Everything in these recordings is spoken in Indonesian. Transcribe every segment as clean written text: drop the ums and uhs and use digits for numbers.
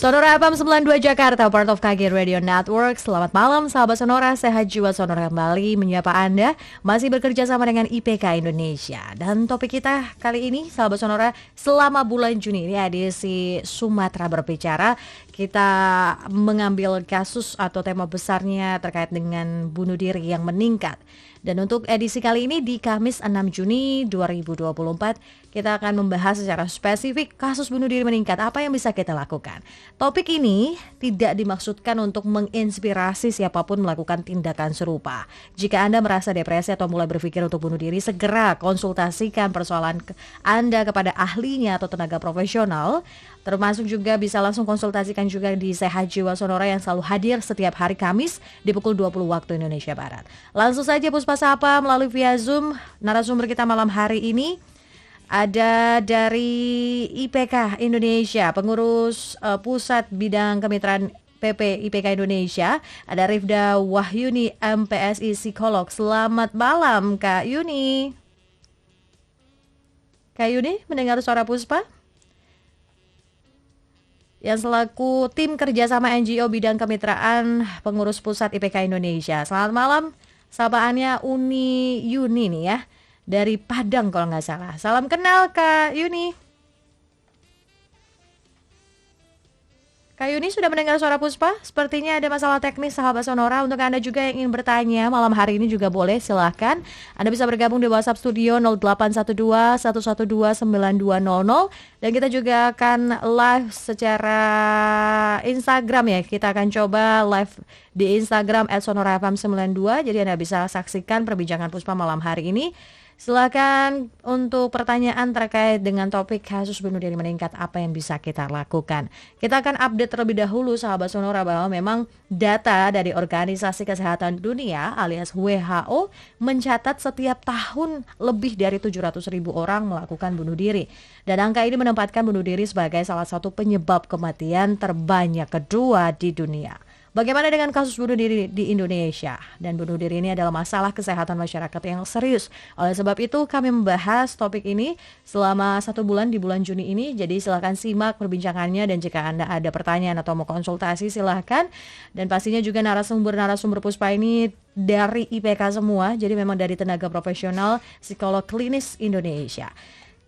Sonora FM 92 Jakarta, part of KG Radio Network. Selamat malam sahabat Sonora, sehat jiwa Sonora kembali menyapa Anda. Masih bekerja sama dengan IPK Indonesia. Dan topik kita kali ini sahabat Sonora, selama bulan Juni ini edisi Sumatera Berbicara. Kita mengambil kasus atau tema besarnya terkait dengan bunuh diri yang meningkat. Dan untuk edisi kali ini di Kamis 6 Juni 2024, kita akan membahas secara spesifik kasus bunuh diri meningkat, apa yang bisa kita lakukan. Topik ini tidak dimaksudkan untuk menginspirasi siapapun melakukan tindakan serupa. Jika Anda merasa depresi atau mulai berpikir untuk bunuh diri, segera konsultasikan persoalan Anda kepada ahlinya atau tenaga profesional. Termasuk juga bisa langsung konsultasikan juga di Sehat Jiwa Sonora yang selalu hadir setiap hari Kamis di pukul 20 waktu Indonesia Barat. Langsung saja Puspa Sapa melalui via Zoom. Narasumber kita malam hari ini ada dari IPK Indonesia, pengurus Pusat Bidang Kemitraan PP IPK Indonesia. Ada Rifda Wahyuni, MPSI Psikolog. Selamat malam Kak Yuni. Kak Yuni, mendengar suara Puspa? Yang selaku tim kerjasama NGO bidang kemitraan pengurus pusat IPK Indonesia. Selamat malam, sapaannya Uni Yuni nih ya, dari Padang kalau nggak salah. Salam kenal Kak Yuni. Kak Yuni sudah mendengar suara Puspa? Sepertinya ada masalah teknis sahabat Sonora. Untuk Anda juga yang ingin bertanya malam hari ini juga boleh, silahkan. Anda bisa bergabung di WhatsApp Studio 0812 112 9200. Dan kita juga akan live secara Instagram ya. Kita akan coba live di Instagram @sonorafm92. Jadi Anda bisa saksikan perbincangan Puspa malam hari ini. Silakan untuk pertanyaan terkait dengan topik kasus bunuh diri meningkat, apa yang bisa kita lakukan. Kita akan update terlebih dahulu sahabat Sonora bahwa memang data dari Organisasi Kesehatan Dunia alias WHO mencatat setiap tahun lebih dari 700.000 orang melakukan bunuh diri. Dan angka ini menempatkan bunuh diri sebagai salah satu penyebab kematian terbanyak kedua di dunia. Bagaimana dengan kasus bunuh diri di Indonesia? Dan bunuh diri ini adalah masalah kesehatan masyarakat yang serius. Oleh sebab itu kami membahas topik ini selama 1 bulan di bulan Juni ini. Jadi silahkan simak perbincangannya, dan jika Anda ada pertanyaan atau mau konsultasi silahkan. Dan pastinya juga narasumber Puspa ini dari IPK semua. Jadi memang dari tenaga profesional psikolog klinis Indonesia.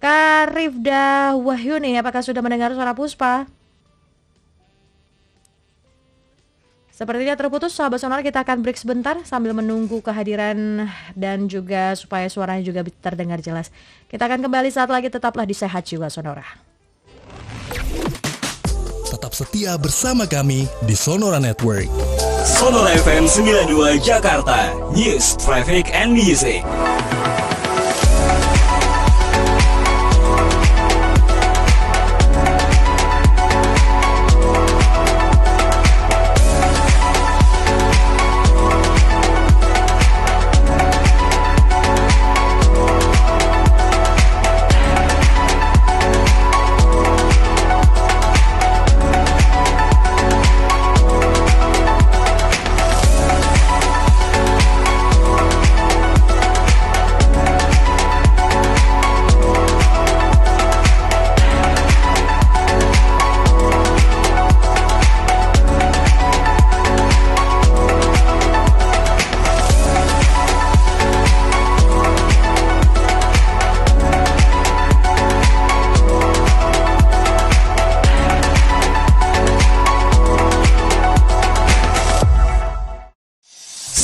Kak Rifda Wahyuni, apakah sudah mendengar suara Puspa? Sepertinya terputus sahabat Sonora, kita akan break sebentar sambil menunggu kehadiran dan juga supaya suaranya juga terdengar jelas. Kita akan kembali saat lagi, tetaplah di Sehat Jiwa Sonora. Tetap setia bersama kami di Sonora Network. Sonora FM 92 Jakarta, News, Traffic, and Music.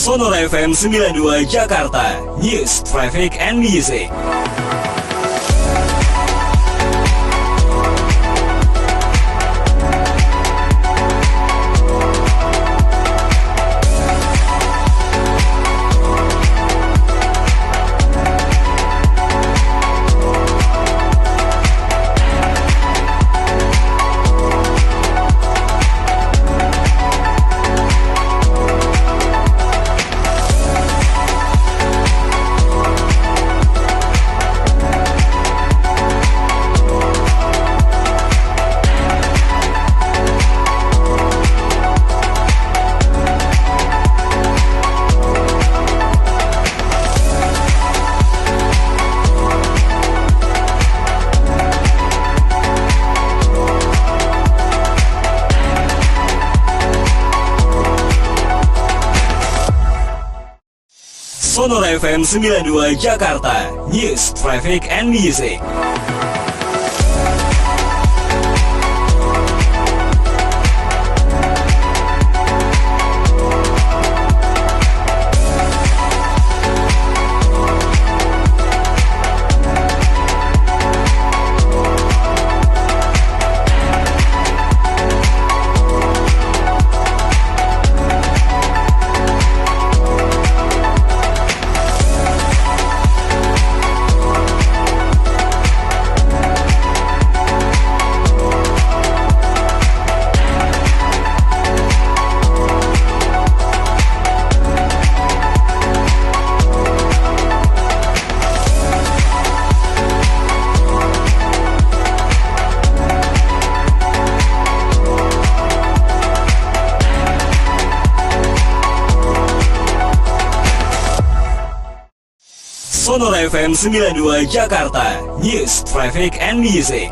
Sonora FM 92 Jakarta, News, Traffic, and Music. Sonora FM 92 Jakarta, News, Traffic, and Music. Sonora FM 92 Jakarta, News, Traffic, and Music.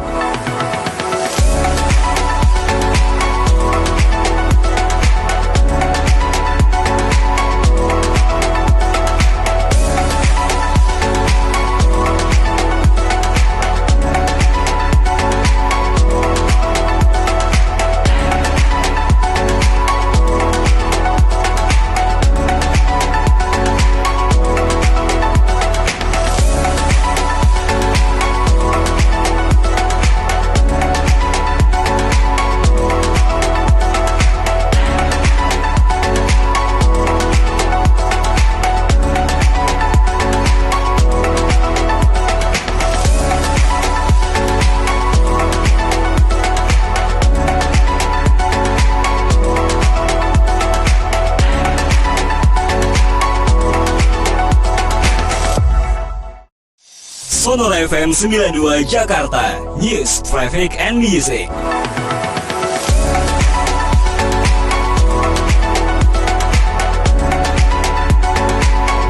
Sonora FM 92 Jakarta, News, Traffic, and Music.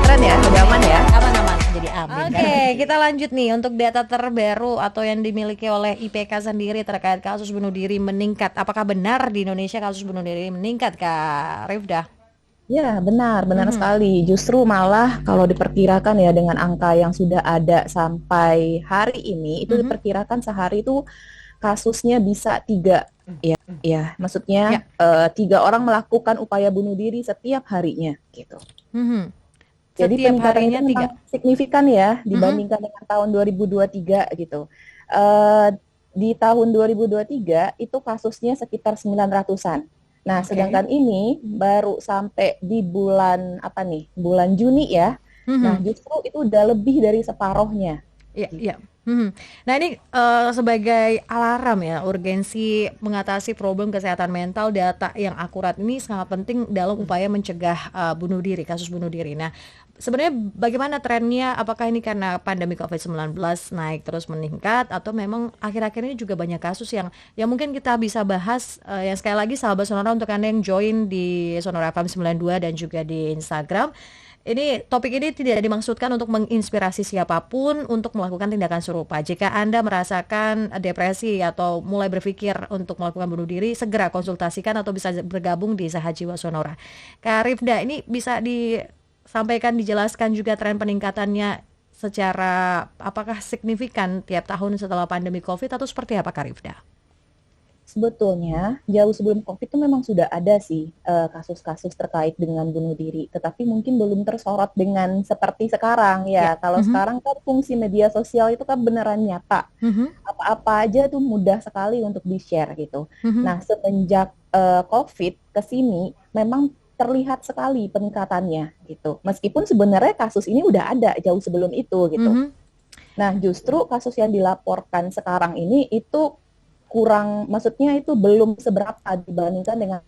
Keren ya, udah aman ya. Aman-aman, jadi aman. Oke, kita lanjut nih untuk data terbaru atau yang dimiliki oleh IPK sendiri terkait kasus bunuh diri meningkat. Apakah benar di Indonesia kasus bunuh diri meningkat, Kak Rifda? Ya, benar sekali. Justru malah kalau diperkirakan ya dengan angka yang sudah ada sampai hari ini, itu diperkirakan sehari itu kasusnya bisa 3. Ya, maksudnya 3 orang melakukan upaya bunuh diri setiap harinya, gitu. Jadi Setiap peningkatannya harinya 3. memang signifikan ya dibandingkan dengan tahun 2023 gitu. Di tahun 2023 itu kasusnya sekitar 900-an. Nah, sedangkan ini baru sampai di bulan bulan Juni ya. Nah, justru itu udah lebih dari separuhnya. Iya, iya. Nah, ini sebagai alarm ya, urgensi mengatasi problem kesehatan mental, data yang akurat ini sangat penting dalam upaya mencegah bunuh diri, kasus bunuh diri. Nah, sebenarnya bagaimana trennya? Apakah ini karena pandemi COVID-19 naik terus meningkat, atau memang akhir-akhir ini juga banyak kasus yang mungkin kita bisa bahas, yang sekali lagi sahabat Sonora, untuk Anda yang join di Sonora FM 92 dan juga di Instagram. Ini topik ini tidak dimaksudkan untuk menginspirasi siapapun untuk melakukan tindakan serupa. Jika Anda merasakan depresi atau mulai berpikir untuk melakukan bunuh diri, segera konsultasikan atau bisa bergabung di Saha Jiwa Sonora. Kak Rifda, ini bisa disampaikan, dijelaskan juga tren peningkatannya secara apakah signifikan tiap tahun setelah pandemi COVID atau seperti apa, Kak Rifda? Sebetulnya jauh sebelum COVID itu memang sudah ada sih kasus-kasus terkait dengan bunuh diri, tetapi mungkin belum tersorot dengan seperti sekarang ya. Kalau sekarang kan fungsi media sosial itu kan beneran nyata, apa-apa aja tuh mudah sekali untuk di-share gitu. Nah, semenjak COVID ke sini memang terlihat sekali peningkatannya gitu. Meskipun sebenarnya kasus ini udah ada jauh sebelum itu gitu. Nah, justru kasus yang dilaporkan sekarang ini itu kurang, maksudnya itu belum seberapa dibandingkan dengan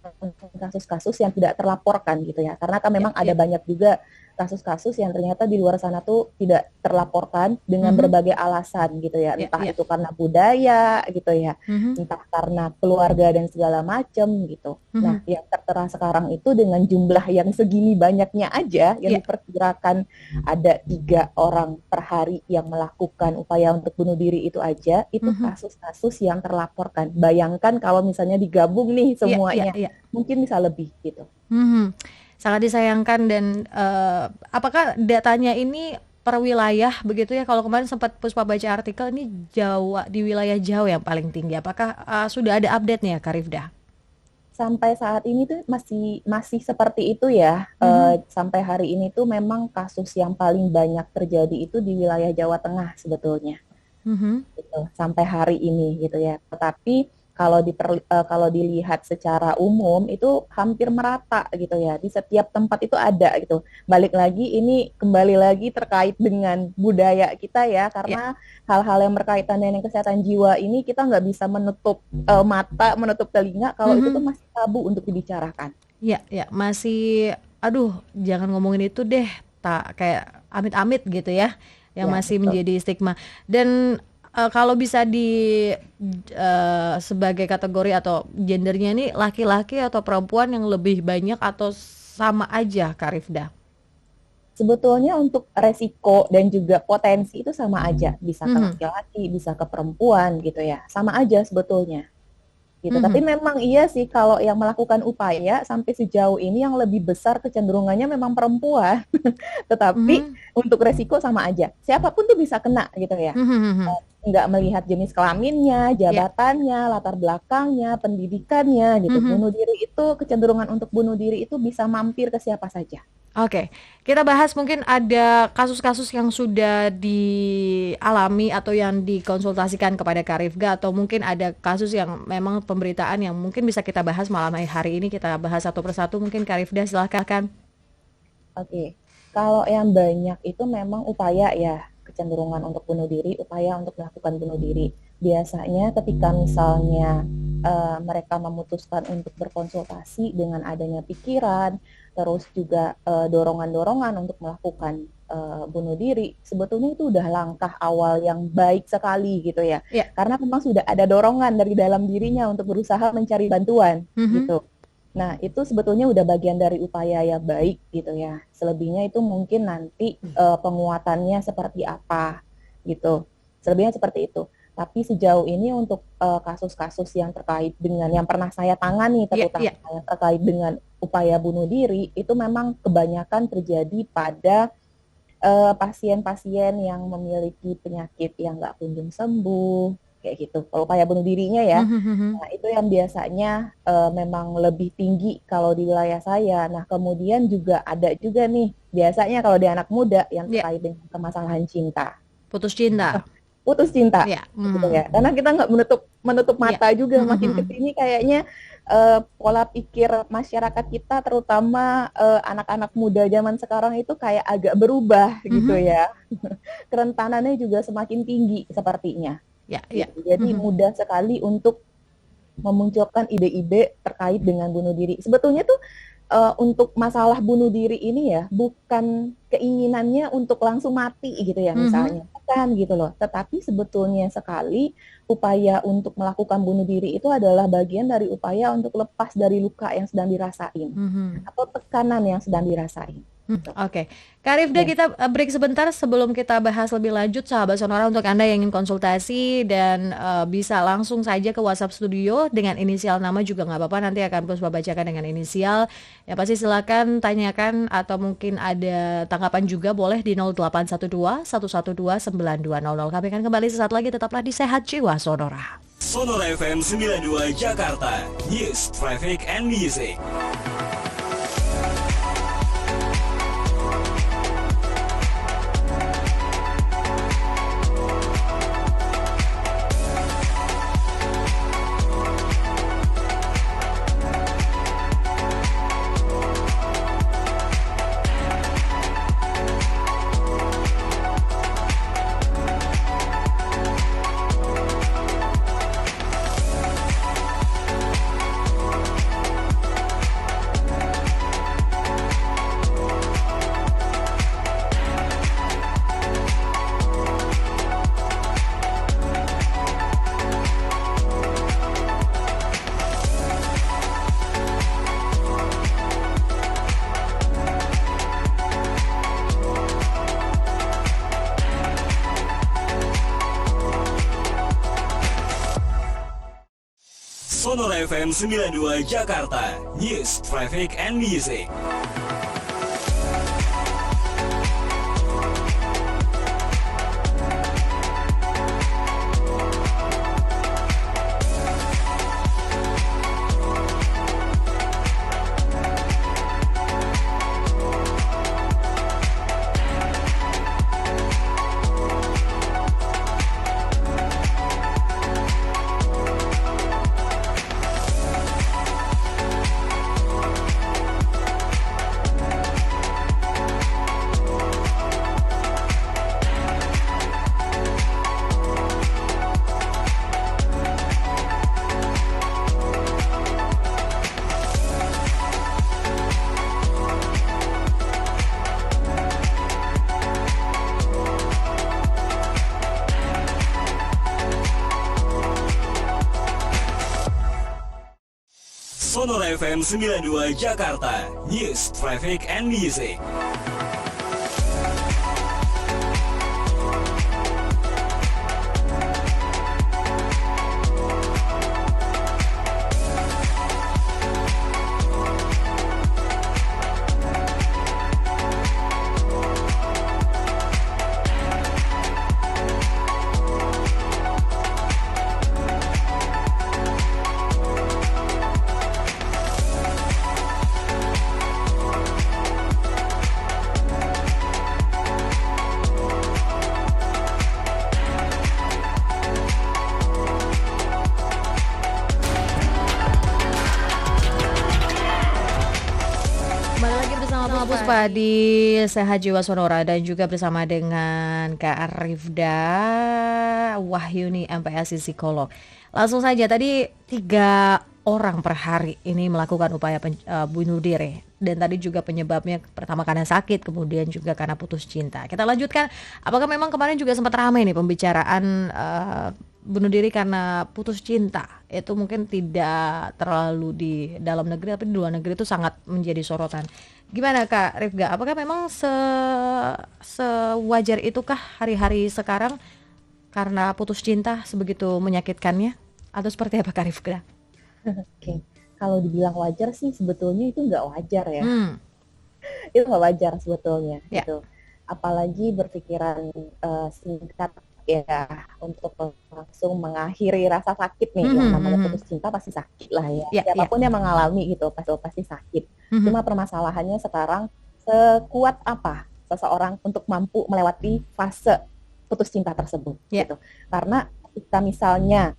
kasus-kasus yang tidak terlaporkan gitu ya. Karena kan memang ada banyak juga kasus-kasus yang ternyata di luar sana tuh tidak terlaporkan dengan berbagai alasan gitu ya. Entah itu karena budaya gitu ya, entah karena keluarga dan segala macam gitu. Nah, yang tertera sekarang itu dengan jumlah yang segini banyaknya aja, yang diperkirakan ada 3 orang per hari yang melakukan upaya untuk bunuh diri itu aja, itu kasus-kasus yang terlaporkan. Bayangkan kalau misalnya digabung nih semuanya, mungkin bisa lebih gitu. sangat disayangkan. Dan apakah datanya ini per wilayah begitu ya? Kalau kemarin sempat Puspa baca artikel ini Jawa, di wilayah Jawa yang paling tinggi. Apakah sudah ada update-nya Kak Rifda? Sampai saat ini tuh masih seperti itu ya. Sampai hari ini tuh memang kasus yang paling banyak terjadi itu di wilayah Jawa Tengah sebetulnya. Gitu, sampai hari ini gitu ya. Tetapi kalau dilihat secara umum itu hampir merata gitu ya. Di setiap tempat itu ada gitu. Kembali lagi terkait dengan budaya kita ya, karena hal-hal yang berkaitan dengan kesehatan jiwa ini kita nggak bisa menutup mata, menutup telinga kalau itu tuh masih tabu untuk dibicarakan. Ya, masih, aduh, jangan ngomongin itu deh, tak kayak amit-amit gitu ya, yang masih betul. menjadi stigma. Dan kalau bisa sebagai kategori atau gendernya ini laki-laki atau perempuan yang lebih banyak atau sama aja Kak Rifda? Sebetulnya untuk resiko dan juga potensi itu sama aja, bisa ke laki-laki, bisa ke perempuan gitu ya, sama aja sebetulnya. Gitu. Tapi memang iya sih kalau yang melakukan upaya sampai sejauh ini yang lebih besar kecenderungannya memang perempuan. Tetapi untuk resiko sama aja. Siapapun tuh bisa kena gitu ya. Nggak melihat jenis kelaminnya, jabatannya, latar belakangnya, pendidikannya gitu. Kecenderungan untuk bunuh diri itu bisa mampir ke siapa saja. Oke, kita bahas mungkin ada kasus-kasus yang sudah dialami atau yang dikonsultasikan kepada Kak Rifda, atau mungkin ada kasus yang memang pemberitaan yang mungkin bisa kita bahas malam hari ini. Kita bahas satu persatu, mungkin Kak Rifda silahkan. Oke, kalau yang banyak itu memang upaya ya, kecenderungan untuk bunuh diri, upaya untuk melakukan bunuh diri. Biasanya ketika misalnya mereka memutuskan untuk berkonsultasi dengan adanya pikiran, terus juga dorongan-dorongan untuk melakukan bunuh diri, sebetulnya itu udah langkah awal yang baik sekali gitu ya. Karena memang sudah ada dorongan dari dalam dirinya untuk berusaha mencari bantuan gitu. Nah, itu sebetulnya udah bagian dari upaya yang baik gitu ya. Selebihnya itu mungkin nanti penguatannya seperti apa gitu. Selebihnya seperti itu. Tapi sejauh ini untuk kasus-kasus yang terkait dengan yang pernah saya tangani, terutama yang terkait dengan upaya bunuh diri, itu memang kebanyakan terjadi pada pasien-pasien yang memiliki penyakit yang nggak kunjung sembuh, kayak gitu. Kalau upaya bunuh dirinya ya, nah itu yang biasanya memang lebih tinggi kalau di wilayah saya. Nah kemudian juga ada juga nih, biasanya kalau di anak muda yang terkait dengan permasalahan cinta. Putus cinta, gitu ya. Karena kita nggak menutup mata juga. Makin kesini kayaknya pola pikir masyarakat kita, terutama anak-anak muda zaman sekarang itu kayak agak berubah gitu ya. Kerentanannya juga semakin tinggi sepertinya. Jadi mudah sekali untuk memunculkan ide-ide terkait dengan bunuh diri. Sebetulnya tuh untuk masalah bunuh diri ini ya, bukan keinginannya untuk langsung mati gitu ya misalnya, bukan gitu loh. Tetapi sebetulnya sekali upaya untuk melakukan bunuh diri itu adalah bagian dari upaya untuk lepas dari luka yang sedang dirasain atau tekanan yang sedang dirasain. Oke. Kak Rifda, kita break sebentar sebelum kita bahas lebih lanjut, sahabat Sonora. Untuk Anda yang ingin konsultasi dan bisa langsung saja ke WhatsApp studio dengan inisial nama juga nggak apa-apa, nanti akan Puspa bacakan dengan inisial. Ya pasti silakan tanyakan atau mungkin ada tanggapan juga boleh di 0812 112 9200. Kami akan kembali sesaat lagi, tetaplah di Sehat Jiwa Sonora. Sonora FM 92 Jakarta, News, Traffic, and Music. Sonora FM 92 Jakarta, News, Traffic, and Music. Sonora FM 92 Jakarta, News, Traffic, and Music. Kembali lagi bersama Puspa di Sehat Jiwa Sonora dan juga bersama dengan Kak Rifda Wahyuni MPSI Psikolog. Langsung saja, tadi 3 orang per hari ini melakukan upaya bunuh diri. Dan tadi juga penyebabnya pertama karena sakit, kemudian juga karena putus cinta. Kita lanjutkan, apakah memang kemarin juga sempat ramai nih pembicaraan bunuh diri karena putus cinta? Itu mungkin tidak terlalu di dalam negeri, tapi di luar negeri itu sangat menjadi sorotan. Gimana Kak Rifga, apakah memang sewajar itukah hari-hari sekarang karena putus cinta sebegitu menyakitkannya? Atau seperti apa Kak Rifga? Oke, kalau dibilang wajar sih sebetulnya itu nggak wajar ya. Itu nggak wajar sebetulnya. Ya. Gitu. Apalagi berpikiran singkat ya untuk langsung mengakhiri rasa sakit nih. Yang namanya putus cinta pasti sakit lah ya. Ya, Siapapun yang mengalami gitu pasti sakit. Cuma permasalahannya sekarang sekuat apa seseorang untuk mampu melewati fase putus cinta tersebut. Ya. Gitu. Karena ketika misalnya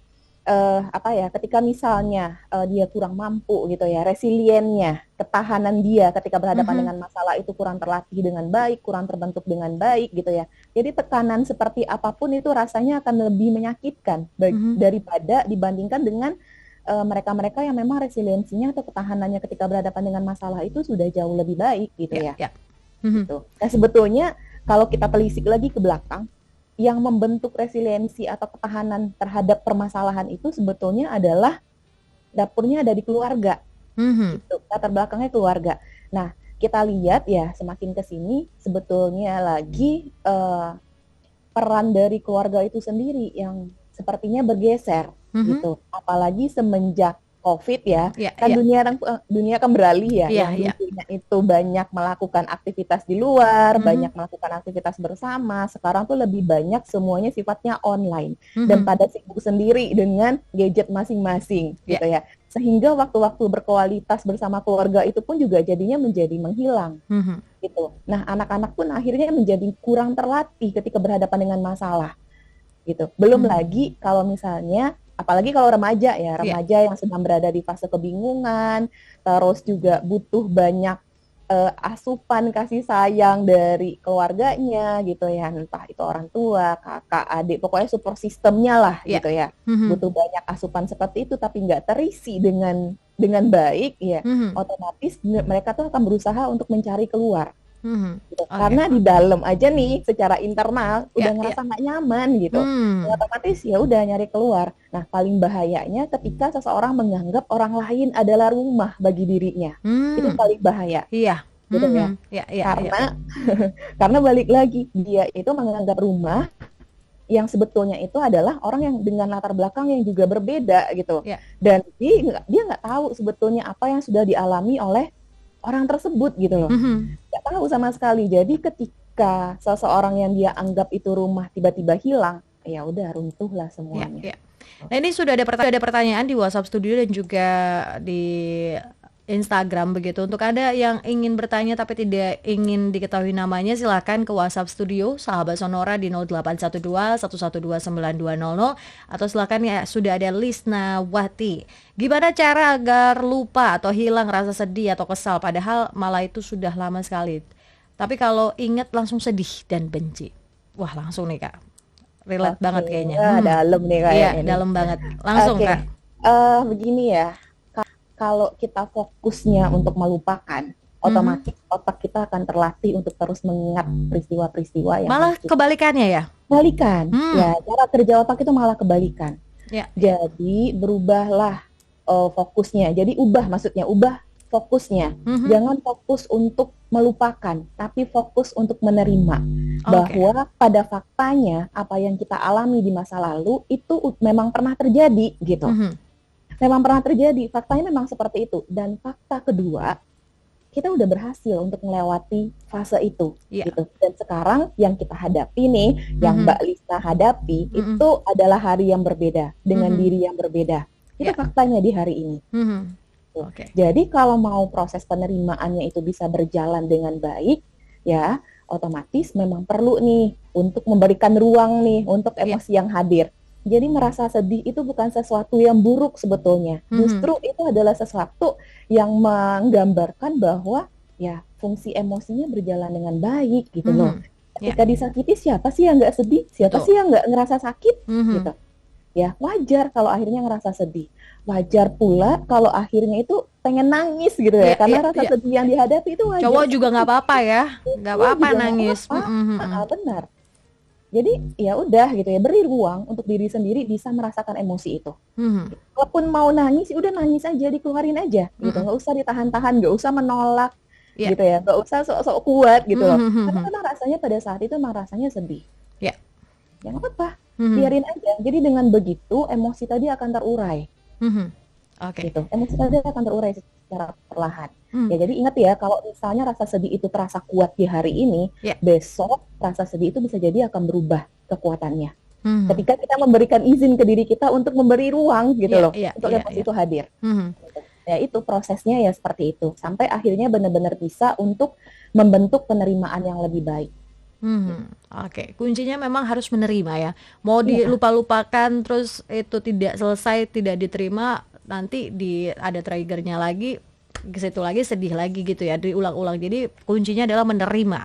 ketika misalnya dia kurang mampu gitu ya, resiliennya, ketahanan dia ketika berhadapan dengan masalah itu kurang terlatih dengan baik, kurang terbentuk dengan baik gitu ya. Jadi tekanan seperti apapun itu rasanya akan lebih menyakitkan daripada dibandingkan dengan mereka-mereka yang memang resiliensinya atau ketahanannya ketika berhadapan dengan masalah itu sudah jauh lebih baik gitu ya. Gitu. Nah sebetulnya kalau kita telisik lagi ke belakang, yang membentuk resiliensi atau ketahanan terhadap permasalahan itu sebetulnya adalah dapurnya ada di keluarga. Gitu. Latar belakangnya keluarga. Nah, kita lihat ya semakin ke sini sebetulnya lagi peran dari keluarga itu sendiri yang sepertinya bergeser gitu. Apalagi semenjak COVID ya, dunia kan beralih ya, yang dulunya itu banyak melakukan aktivitas di luar, banyak melakukan aktivitas bersama, sekarang tuh lebih banyak semuanya sifatnya online dan pada sibuk sendiri dengan gadget masing-masing gitu ya, sehingga waktu-waktu berkualitas bersama keluarga itu pun juga jadinya menjadi menghilang gitu. Nah anak-anak pun akhirnya menjadi kurang terlatih ketika berhadapan dengan masalah gitu. Belum lagi kalau misalnya apalagi kalau remaja ya, remaja yang sedang berada di fase kebingungan, terus juga butuh banyak asupan kasih sayang dari keluarganya gitu ya, entah itu orang tua, kakak, adik, pokoknya support sistemnya lah gitu ya. Butuh banyak asupan seperti itu tapi nggak terisi dengan baik ya, otomatis mereka tuh akan berusaha untuk mencari keluar. Gitu. Karena di dalam aja nih secara internal udah ngerasa nggak nyaman gitu, otomatis ya udah nyari keluar. Nah paling bahayanya ketika seseorang menganggap orang lain adalah rumah bagi dirinya, itu paling bahaya. Gitu ya. Karena balik lagi dia itu menganggap rumah yang sebetulnya itu adalah orang yang dengan latar belakang yang juga berbeda gitu, dan dia nggak tahu sebetulnya apa yang sudah dialami oleh orang tersebut gitu loh, nggak tahu sama sekali. Jadi ketika seseorang yang dia anggap itu rumah tiba-tiba hilang, ya udah runtuh lah semuanya. Nah ini sudah ada pertanyaan di WhatsApp Studio dan juga di Instagram begitu. Untuk Anda yang ingin bertanya tapi tidak ingin diketahui namanya, silakan ke WhatsApp Studio Sahabat Sonora di 0812 112 9200 atau silakan ya, sudah ada Lisna Wati. Gimana cara agar lupa atau hilang rasa sedih atau kesal padahal malah itu sudah lama sekali. Tapi kalau ingat langsung sedih dan benci. Wah, langsung nih Kak. Relate banget kayaknya. Dalam nih kayaknya. Iya, dalam banget. Langsung Kak. Begini ya. Kalau kita fokusnya untuk melupakan, otomatis otak kita akan terlatih untuk terus mengingat peristiwa-peristiwa yang malah kebalikannya ya? Kebalikan, ya cara kerja otak itu malah kebalikan. Jadi berubahlah fokusnya. Jadi maksudnya ubah fokusnya. Jangan fokus untuk melupakan, tapi fokus untuk menerima bahwa pada faktanya apa yang kita alami di masa lalu itu memang pernah terjadi gitu. Memang pernah terjadi, faktanya memang seperti itu. Dan fakta kedua, kita udah berhasil untuk melewati fase itu gitu. Dan sekarang yang kita hadapi nih, yang Mbak Lisa hadapi itu adalah hari yang berbeda dengan diri yang berbeda. Itu faktanya di hari ini. Jadi kalau mau proses penerimaannya itu bisa berjalan dengan baik, ya otomatis memang perlu nih untuk memberikan ruang nih untuk emosi yang hadir. Jadi merasa sedih itu bukan sesuatu yang buruk sebetulnya. Justru itu adalah sesuatu yang menggambarkan bahwa ya fungsi emosinya berjalan dengan baik gitu loh. Ketika disakiti, siapa sih yang nggak sedih? Siapa sih yang nggak ngerasa sakit? Gitu. Ya wajar kalau akhirnya ngerasa sedih. Wajar pula kalau akhirnya itu pengen nangis gitu ya, karena rasa sedih yang dihadapi itu wajar. Cowok juga nggak apa-apa ya, nggak apa-apa nangis. Benar. Jadi ya udah gitu ya, beri ruang untuk diri sendiri bisa merasakan emosi itu. Walaupun mau nangis, udah nangis aja, dikeluarin aja gitu, nggak usah ditahan-tahan, nggak usah menolak gitu ya, nggak usah sok-sok kuat gitu loh. Karena memang rasanya pada saat itu memang rasanya sedih. Ya nggak apa-apa, biarin aja. Jadi dengan begitu emosi tadi akan terurai. Gitu. Emosi tadi akan terurai secara perlahan. Ya jadi ingat ya, kalau misalnya rasa sedih itu terasa kuat di hari ini, besok rasa sedih itu bisa jadi akan berubah kekuatannya. Ketika kita memberikan izin ke diri kita untuk memberi ruang gitu loh, untuk emosi itu hadir. Gitu. Ya itu prosesnya ya seperti itu, sampai akhirnya benar-benar bisa untuk membentuk penerimaan yang lebih baik. Kuncinya memang harus menerima ya. Mau dilupa-lupakan terus itu tidak selesai, tidak diterima, nanti ada triggernya lagi, ke situ lagi sedih lagi gitu ya, diulang-ulang. Jadi kuncinya adalah menerima.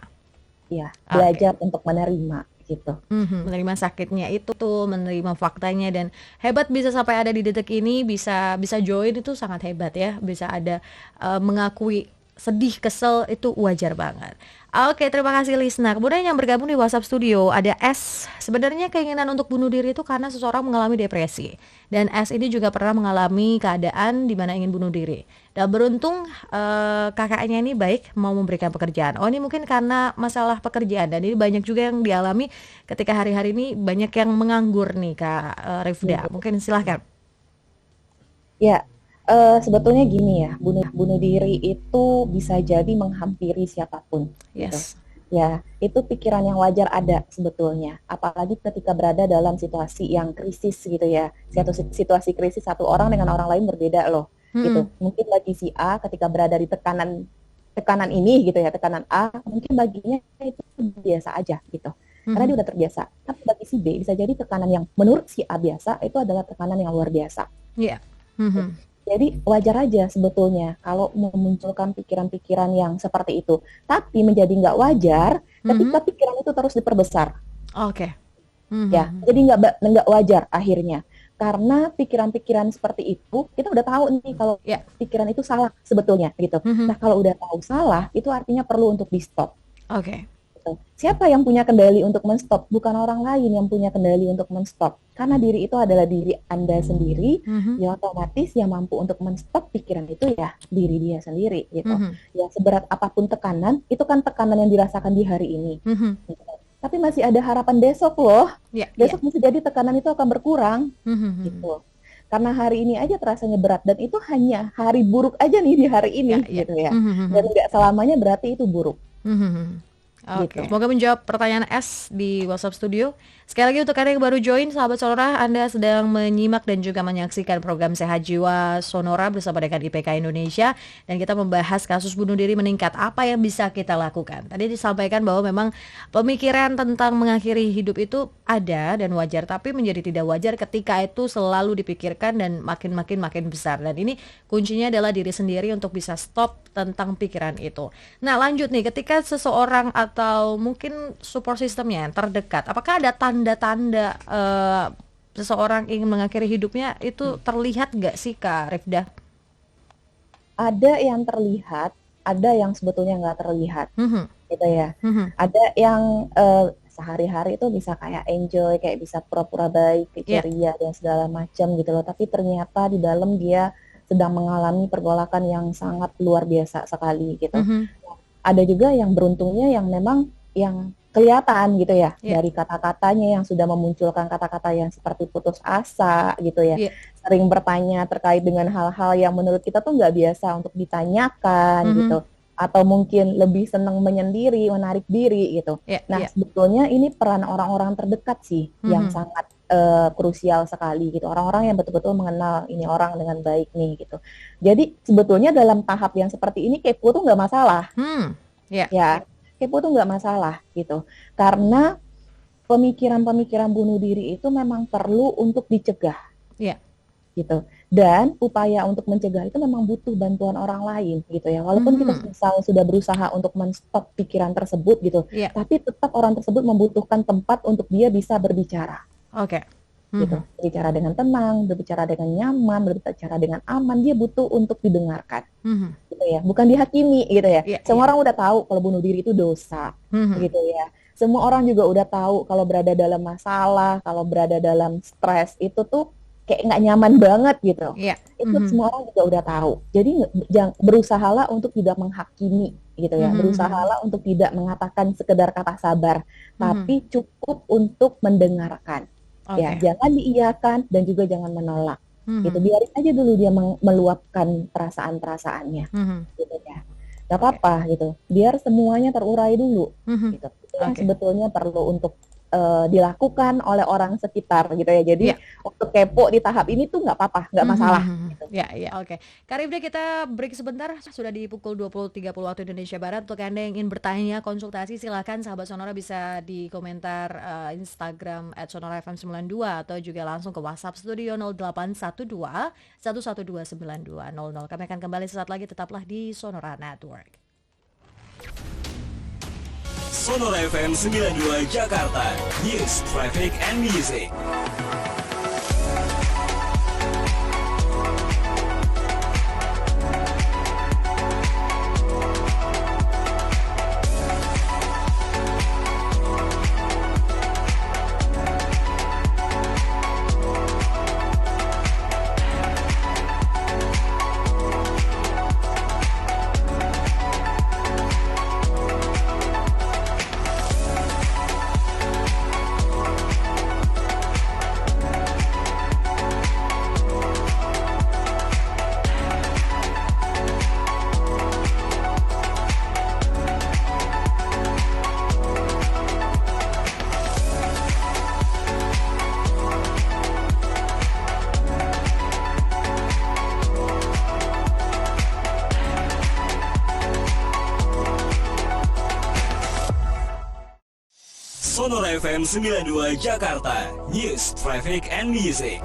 Iya, belajar untuk menerima gitu. Menerima sakitnya itu tuh, menerima faktanya, dan hebat bisa sampai ada di detik ini, bisa join itu sangat hebat ya. Bisa ada mengakui sedih, kesel, itu wajar banget. Terima kasih Lisna. Kemudian yang bergabung di WhatsApp Studio ada S. Sebenarnya keinginan untuk bunuh diri itu karena seseorang mengalami depresi. Dan S ini juga pernah mengalami keadaan di mana ingin bunuh diri. Dan beruntung kakaknya ini baik, mau memberikan pekerjaan. Ini mungkin karena masalah pekerjaan. Dan ini banyak juga yang dialami ketika hari-hari ini banyak yang menganggur nih Kak Rifda. Mungkin silahkan. Ya. Sebetulnya gini ya, bunuh diri itu bisa jadi menghampiri siapapun. Gitu. Ya, itu pikiran yang wajar ada sebetulnya. Apalagi ketika berada dalam situasi yang krisis gitu ya. Situasi krisis satu orang dengan orang lain berbeda loh. Gitu. Mungkin bagi si A ketika berada di tekanan ini gitu ya, tekanan A, mungkin baginya itu biasa aja gitu. Karena dia udah terbiasa. Tapi bagi si B bisa jadi tekanan yang menurut si A biasa itu adalah tekanan yang luar biasa. Jadi wajar aja sebetulnya kalau memunculkan pikiran-pikiran yang seperti itu. Tapi menjadi nggak wajar ketika pikiran itu terus diperbesar. Ya, jadi nggak wajar akhirnya. Karena pikiran-pikiran seperti itu, kita udah tahu nih kalau pikiran itu salah sebetulnya gitu. Nah kalau udah tahu salah, itu artinya perlu untuk di-stop. Siapa yang punya kendali untuk men-stop? Bukan orang lain yang punya kendali untuk men-stop. Karena diri itu adalah diri Anda sendiri, ya otomatis yang mampu untuk men-stop pikiran itu ya diri dia sendiri gitu. Ya seberat apapun tekanan, itu kan tekanan yang dirasakan di hari ini. Gitu. Tapi masih ada harapan besok loh. Besok bisa jadi tekanan itu akan berkurang gitu. Karena hari ini aja terasanya berat, dan itu hanya hari buruk aja nih di hari ini gitu ya. Dan nggak selamanya berarti itu buruk. Semoga menjawab pertanyaan S di WhatsApp Studio. Sekali lagi untuk Anda yang baru join, sahabat Sonora, Anda sedang menyimak dan juga menyaksikan program Sehat Jiwa Sonora bersama dengan IPK Indonesia, dan kita membahas kasus bunuh diri meningkat, apa yang bisa kita lakukan. Tadi disampaikan bahwa memang pemikiran tentang mengakhiri hidup itu ada dan wajar, tapi menjadi tidak wajar ketika itu selalu dipikirkan dan makin besar. Dan ini kuncinya adalah diri sendiri untuk bisa stop tentang pikiran itu. Nah lanjut nih, ketika seseorang atau mungkin support systemnya yang terdekat, apakah ada tanda-tanda seseorang ingin mengakhiri hidupnya itu terlihat nggak sih Kak Rifda? Ada yang terlihat, ada yang sebetulnya nggak terlihat, gitu ya. Ada yang sehari-hari itu bisa kayak enjoy, kayak bisa pura-pura baik, ceria dan segala macam gitu loh. Tapi ternyata di dalam dia sedang mengalami pergolakan yang sangat luar biasa sekali gitu. Mhm. Ada juga yang beruntungnya yang memang yang kelihatan gitu ya, Ya. dari kata-katanya yang sudah memunculkan kata-kata yang seperti putus asa gitu ya, Ya. sering bertanya terkait dengan hal-hal yang menurut kita tuh nggak biasa untuk ditanyakan Mhm. gitu, atau mungkin lebih senang menyendiri, menarik diri gitu. Ya. Nah, Ya. sebetulnya ini peran orang-orang terdekat sih yang Mhm. sangat krusial sekali gitu. Orang-orang yang betul-betul mengenal ini orang dengan baik nih gitu. Jadi sebetulnya dalam tahap yang seperti ini kepo tuh nggak masalah Ya. ya. Kepo tuh nggak masalah gitu. Karena pemikiran-pemikiran bunuh diri itu memang perlu untuk dicegah Ya. gitu. Dan upaya untuk mencegah itu memang butuh bantuan orang lain gitu ya. Walaupun kita Mhm. misalnya sudah berusaha untuk men-stop pikiran tersebut gitu, Ya. tapi tetap orang tersebut membutuhkan tempat untuk dia bisa berbicara Oke. gitu. Mhm. Berbicara dengan tenang, berbicara dengan nyaman, berbicara dengan aman, dia butuh untuk didengarkan Mhm. gitu ya. Bukan dihakimi gitu ya. Iya, Semua iya. orang udah tahu kalau bunuh diri itu dosa Mhm. gitu ya. Semua orang juga udah tahu kalau berada dalam masalah, kalau berada dalam stres itu tuh kayak nggak nyaman banget gitu. Iya. Itu Mhm. semua orang juga udah tahu. Jadi berusahalah untuk tidak menghakimi gitu ya. Mhm. Berusahalah untuk tidak mengatakan sekedar kata sabar, Mhm. tapi cukup untuk mendengarkan. Ya, Oke. jangan diiyakan dan juga jangan menolak. Gitu. Mhm. Biarin aja dulu dia meluapkan perasaan-perasaannya Mhm. gitu ya. Gak Oke. apa-apa gitu. Biar semuanya terurai dulu Mhm. gitu. Itu yang Oke. sebetulnya perlu untuk dilakukan oleh orang sekitar gitu ya. Jadi Iya. untuk kepo di tahap ini tuh nggak apa-apa, nggak masalah gitu. Ya, ya, oke. Kak Rifda, kita break sebentar. Sudah di pukul 20.30 waktu Indonesia Barat. Untuk Anda yang ingin bertanya, konsultasi, silakan sahabat Sonora bisa di komentar Instagram @sonorafm92 atau juga langsung ke WhatsApp studio 0812 112 9200. Kami akan kembali sesaat lagi, tetaplah di Sonora Network. Sonora FM 92 Jakarta, News, Traffic, and Music. Sonora FM 92 Jakarta, News, Traffic, and Music.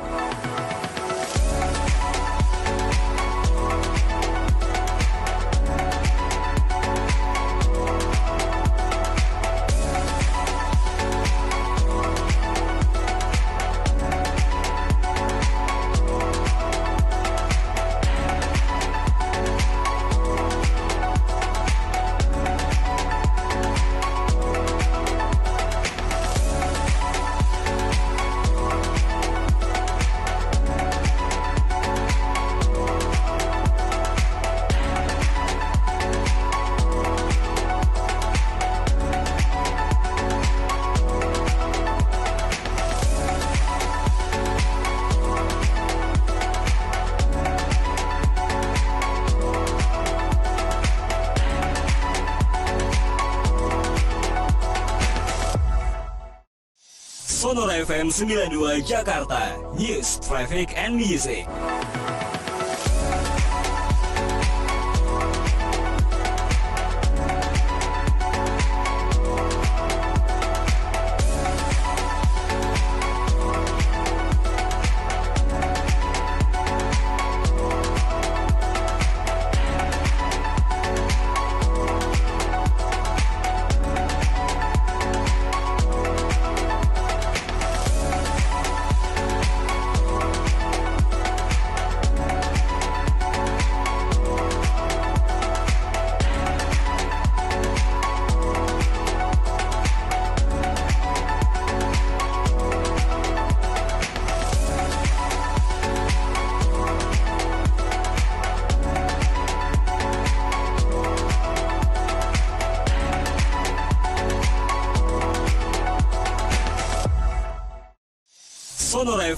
Sonora FM 92 Jakarta, News, Traffic, and Music.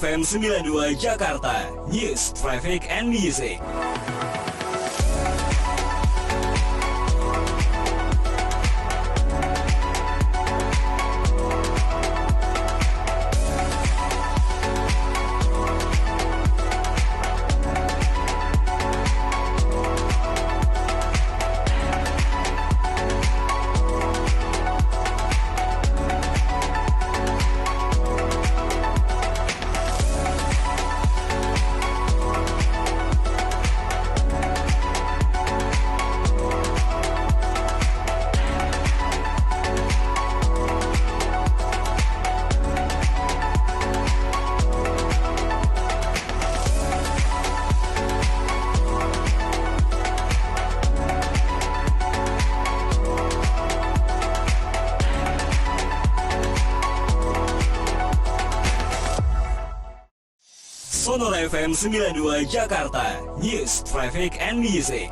FM 92 Jakarta, News, Traffic, and Music. Sonora FM 92 Jakarta, News, Traffic, and Music.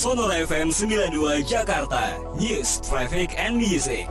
Sonora FM 92 Jakarta, News, Traffic, and Music.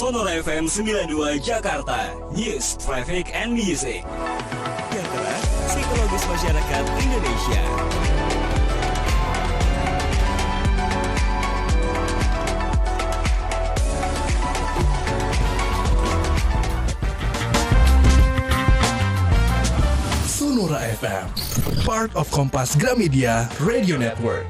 Sonora FM 92 Jakarta, News, Traffic, and Music. Sentra Psikologis Masyarakat Indonesia. Sonora FM, part of Kompas Gramedia Radio Network.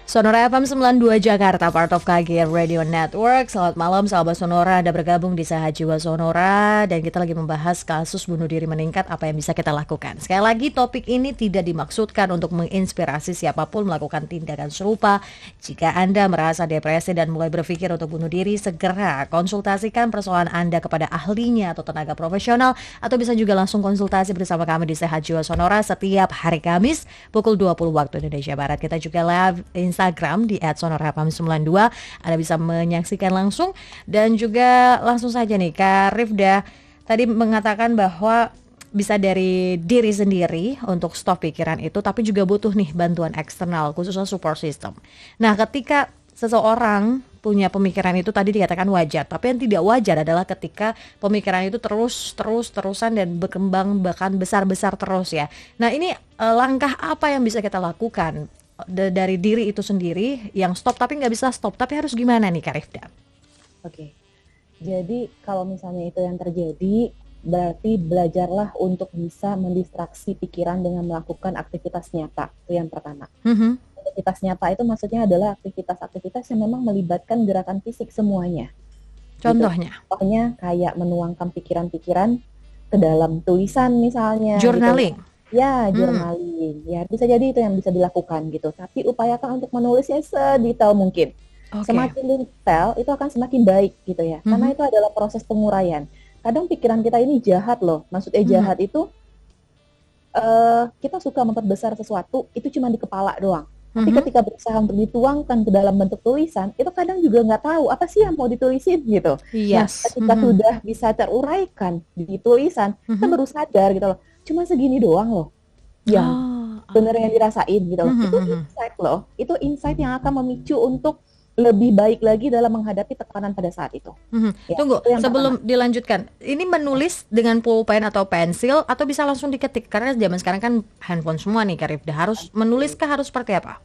Sonora FM 92 Jakarta, part of KG Radio Network. Selamat malam sahabat Sonora, Anda bergabung di Sehat Jiwa Sonora dan kita lagi membahas kasus bunuh diri meningkat, apa yang bisa kita lakukan. Sekali lagi, topik ini tidak dimaksudkan untuk menginspirasi siapapun melakukan tindakan serupa. Jika Anda merasa depresi dan mulai berpikir untuk bunuh diri, segera konsultasikan persoalan Anda kepada ahlinya atau tenaga profesional, atau bisa juga langsung konsultasi bersama kami di Sehat Jiwa Sonora setiap hari Kamis pukul 20 waktu Indonesia Barat. Kita juga live Instagram di @sonorafm92. Anda bisa menyaksikan langsung dan juga langsung saja nih, Kak Rifda tadi mengatakan bahwa bisa dari diri sendiri untuk stop pikiran itu, tapi juga butuh nih bantuan eksternal, khususnya support system. Nah, ketika seseorang punya pemikiran itu tadi dikatakan wajar, tapi yang tidak wajar adalah ketika pemikiran itu terusan dan berkembang bahkan besar-besar terus ya. Nah, ini langkah apa yang bisa kita lakukan dari diri itu sendiri yang stop tapi nggak bisa stop, tapi harus gimana nih Kak Rifda? Oke, jadi kalau misalnya itu yang terjadi, berarti belajarlah untuk bisa mendistraksi pikiran dengan melakukan aktivitas nyata. Itu yang pertama. Aktivitas nyata itu maksudnya adalah aktivitas-aktivitas yang memang melibatkan gerakan fisik semuanya. Contohnya? Gitu. Contohnya kayak menuangkan pikiran-pikiran ke dalam tulisan misalnya. Journaling? Gitu. Ya, Hmm, journaling. Ya, bisa jadi itu yang bisa dilakukan gitu. Tapi upayakan untuk menulisnya sedetail mungkin. oke. Semakin detail, itu akan semakin baik gitu ya. Karena Mhm, itu adalah proses penguraian. Kadang pikiran kita ini jahat loh. Maksudnya mhm, jahat itu kita suka memperbesar sesuatu itu cuma di kepala doang. Tapi mhm. ketika berusaha untuk dituangkan ke dalam bentuk tulisan, itu kadang juga nggak tahu apa sih yang mau ditulisin gitu. Nah, Yes. ketika Mhm, sudah bisa teruraikan di tulisan, kita mhm. baru sadar gitu loh. Cuma segini doang loh yang Oh, bener yang oke. dirasain gitu loh. Mhm, Itu mhm. insight loh. Itu insight yang akan memicu untuk lebih baik lagi dalam menghadapi tekanan pada saat itu. Mhm. Ya, Tunggu, itu yang pertama. sebelum dilanjutkan, ini menulis dengan pulpen atau pensil atau bisa langsung diketik? Karena zaman sekarang kan handphone semua nih, Karifda. Harus menuliskah harus seperti apa?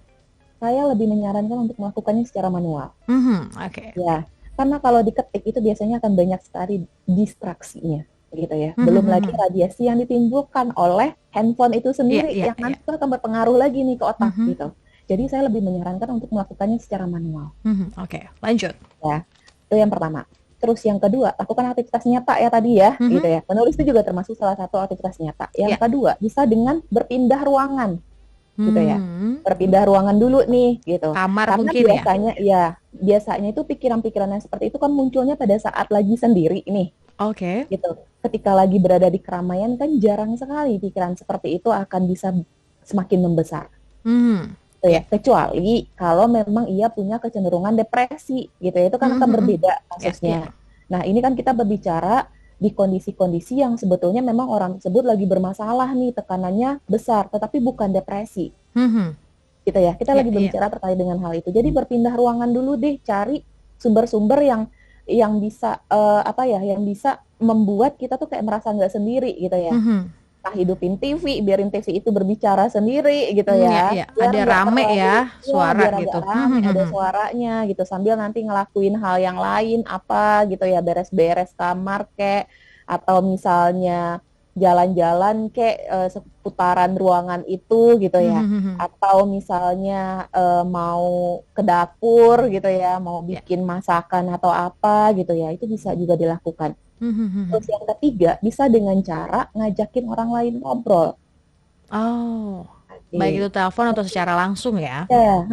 Saya lebih menyarankan untuk melakukannya secara manual. Mhm, oke. Ya, karena kalau diketik itu biasanya akan banyak sekali distraksinya, gitu ya. Mhm, Belum lagi mhm. radiasi yang ditimbulkan oleh handphone itu Iya, sendiri iya, yang iya. nanti itu akan berpengaruh lagi nih ke otak Mhm, gitu. Jadi saya lebih menyarankan untuk melakukannya secara manual, mhm. Oke, lanjut. ya. Itu yang pertama. Terus yang kedua, lakukan aktivitas nyata ya tadi ya, gitu Mhm, ya. Menulis itu juga termasuk salah satu aktivitas nyata. Yang ya. kedua, bisa dengan berpindah ruangan gitu ya. Hmm, Berpindah ruangan dulu nih gitu. kamar Karena mungkin ya? biasanya itu pikiran-pikiran yang seperti itu kan munculnya pada saat lagi sendiri nih Oke. gitu. Ketika lagi berada di keramaian kan jarang sekali pikiran seperti itu akan bisa semakin membesar Hmm, gitu ya. ya. Kecuali kalau memang ia punya kecenderungan depresi gitu ya. Itu kan Mhm, akan mhm. berbeda Ya, ya. kasusnya. Nah, ini kan kita berbicara di kondisi-kondisi yang sebetulnya memang orang tersebut lagi bermasalah nih, tekanannya besar, tetapi bukan depresi Mhm. gitu ya. Kita Ya, lagi iya. berbicara terkait dengan hal itu. Jadi berpindah ruangan dulu deh, cari sumber-sumber yang bisa apa ya, yang bisa membuat kita tuh kayak merasa nggak sendiri gitu ya. Mhm. Nah, hidupin TV, biarin TV itu berbicara sendiri gitu Ya, ya. ya. Biar Ada nggak rame terlalu, ya ya suara biar agak gitu. rame, Mhm, ada mhm. suaranya gitu. Sambil nanti ngelakuin hal yang lain apa gitu ya, beres-beres kamar kek, atau misalnya jalan-jalan kek seputaran ruangan itu gitu Mhm, ya. mhm. Atau misalnya mau ke dapur gitu ya, mau Ya. bikin masakan atau apa gitu ya. Itu bisa juga dilakukan. Mhm, Terus mhm. yang ketiga, bisa dengan cara ngajakin orang lain ngobrol. Oh, baik Oke. itu telepon atau secara langsung ya? Ya,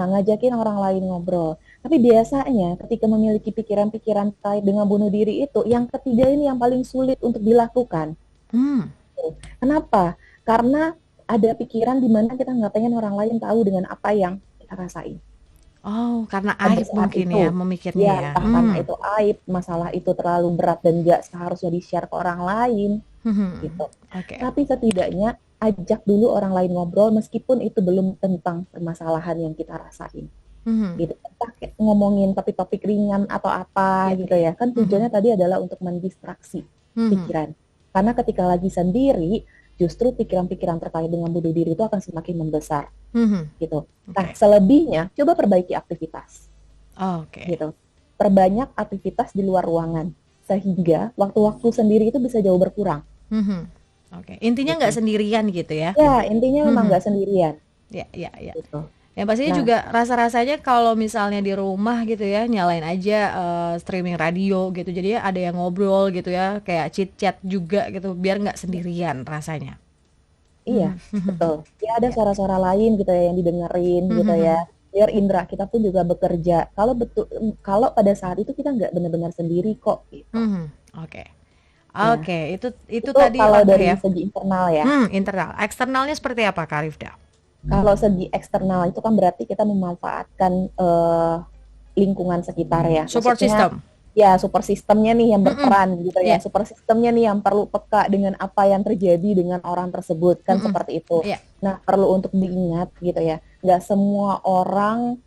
ngajakin orang lain ngobrol. Tapi biasanya ketika memiliki pikiran-pikiran terkait dengan bunuh diri itu, yang ketiga ini yang paling sulit untuk dilakukan. Hmm. Tuh. Kenapa? Karena ada pikiran di mana kita nggak pengen orang lain tahu dengan apa yang kita rasain. Oh, karena Pada aib saat mungkin ya itu, memikirnya ya ya? entah karena Hmm. itu aib, masalah itu terlalu berat dan nggak seharusnya di-share ke orang lain, Mhm. gitu. Oke. Tapi setidaknya ajak dulu orang lain ngobrol meskipun itu belum tentang permasalahan yang kita rasain Mhm. gitu. Entah kayak ngomongin topik-topik ringan atau apa Ya, gitu ya. ya. Kan Mhm. tujuannya tadi adalah untuk mendistraksi Mhm. pikiran. Karena ketika lagi sendiri, justru pikiran-pikiran terkait dengan bunuh diri itu akan semakin membesar Mhm. gitu. Nah, Oke. selebihnya coba perbaiki aktivitas Oke. gitu. Perbanyak aktivitas di luar ruangan sehingga waktu-waktu sendiri itu bisa jauh berkurang Mhm. Oke. Intinya nggak gitu. sendirian gitu ya? Ya, intinya memang Mhm. nggak sendirian Ya, ya, ya. gitu. Yang pastinya Nah, juga rasa-rasanya kalau misalnya di rumah gitu ya, nyalain aja streaming radio gitu. Jadi ya ada yang ngobrol gitu ya, kayak chit chat juga gitu, biar nggak sendirian rasanya. iya, Mhm. betul. Ya ada Ya. suara-suara lain gitu ya yang didengerin gitu ya. Mhm. Biar indera kita pun juga bekerja. Kalau pada saat itu kita nggak benar-benar sendiri kok gitu. Mhm. Oke. Ya, Oke, itu itu tadi kalau langkah dari ya. segi internal ya. Internal. Eksternalnya seperti apa, Kak Rifda? Kalau segi eksternal itu kan berarti kita memanfaatkan lingkungan sekitar ya. Support Maksudnya system. ya super sistemnya nih yang Mhm. berperan gitu ya. Ya. Super sistemnya nih yang perlu peka dengan apa yang terjadi dengan orang tersebut kan Mhm. seperti itu. Ya. Nah, perlu untuk diingat gitu ya. Nggak semua orang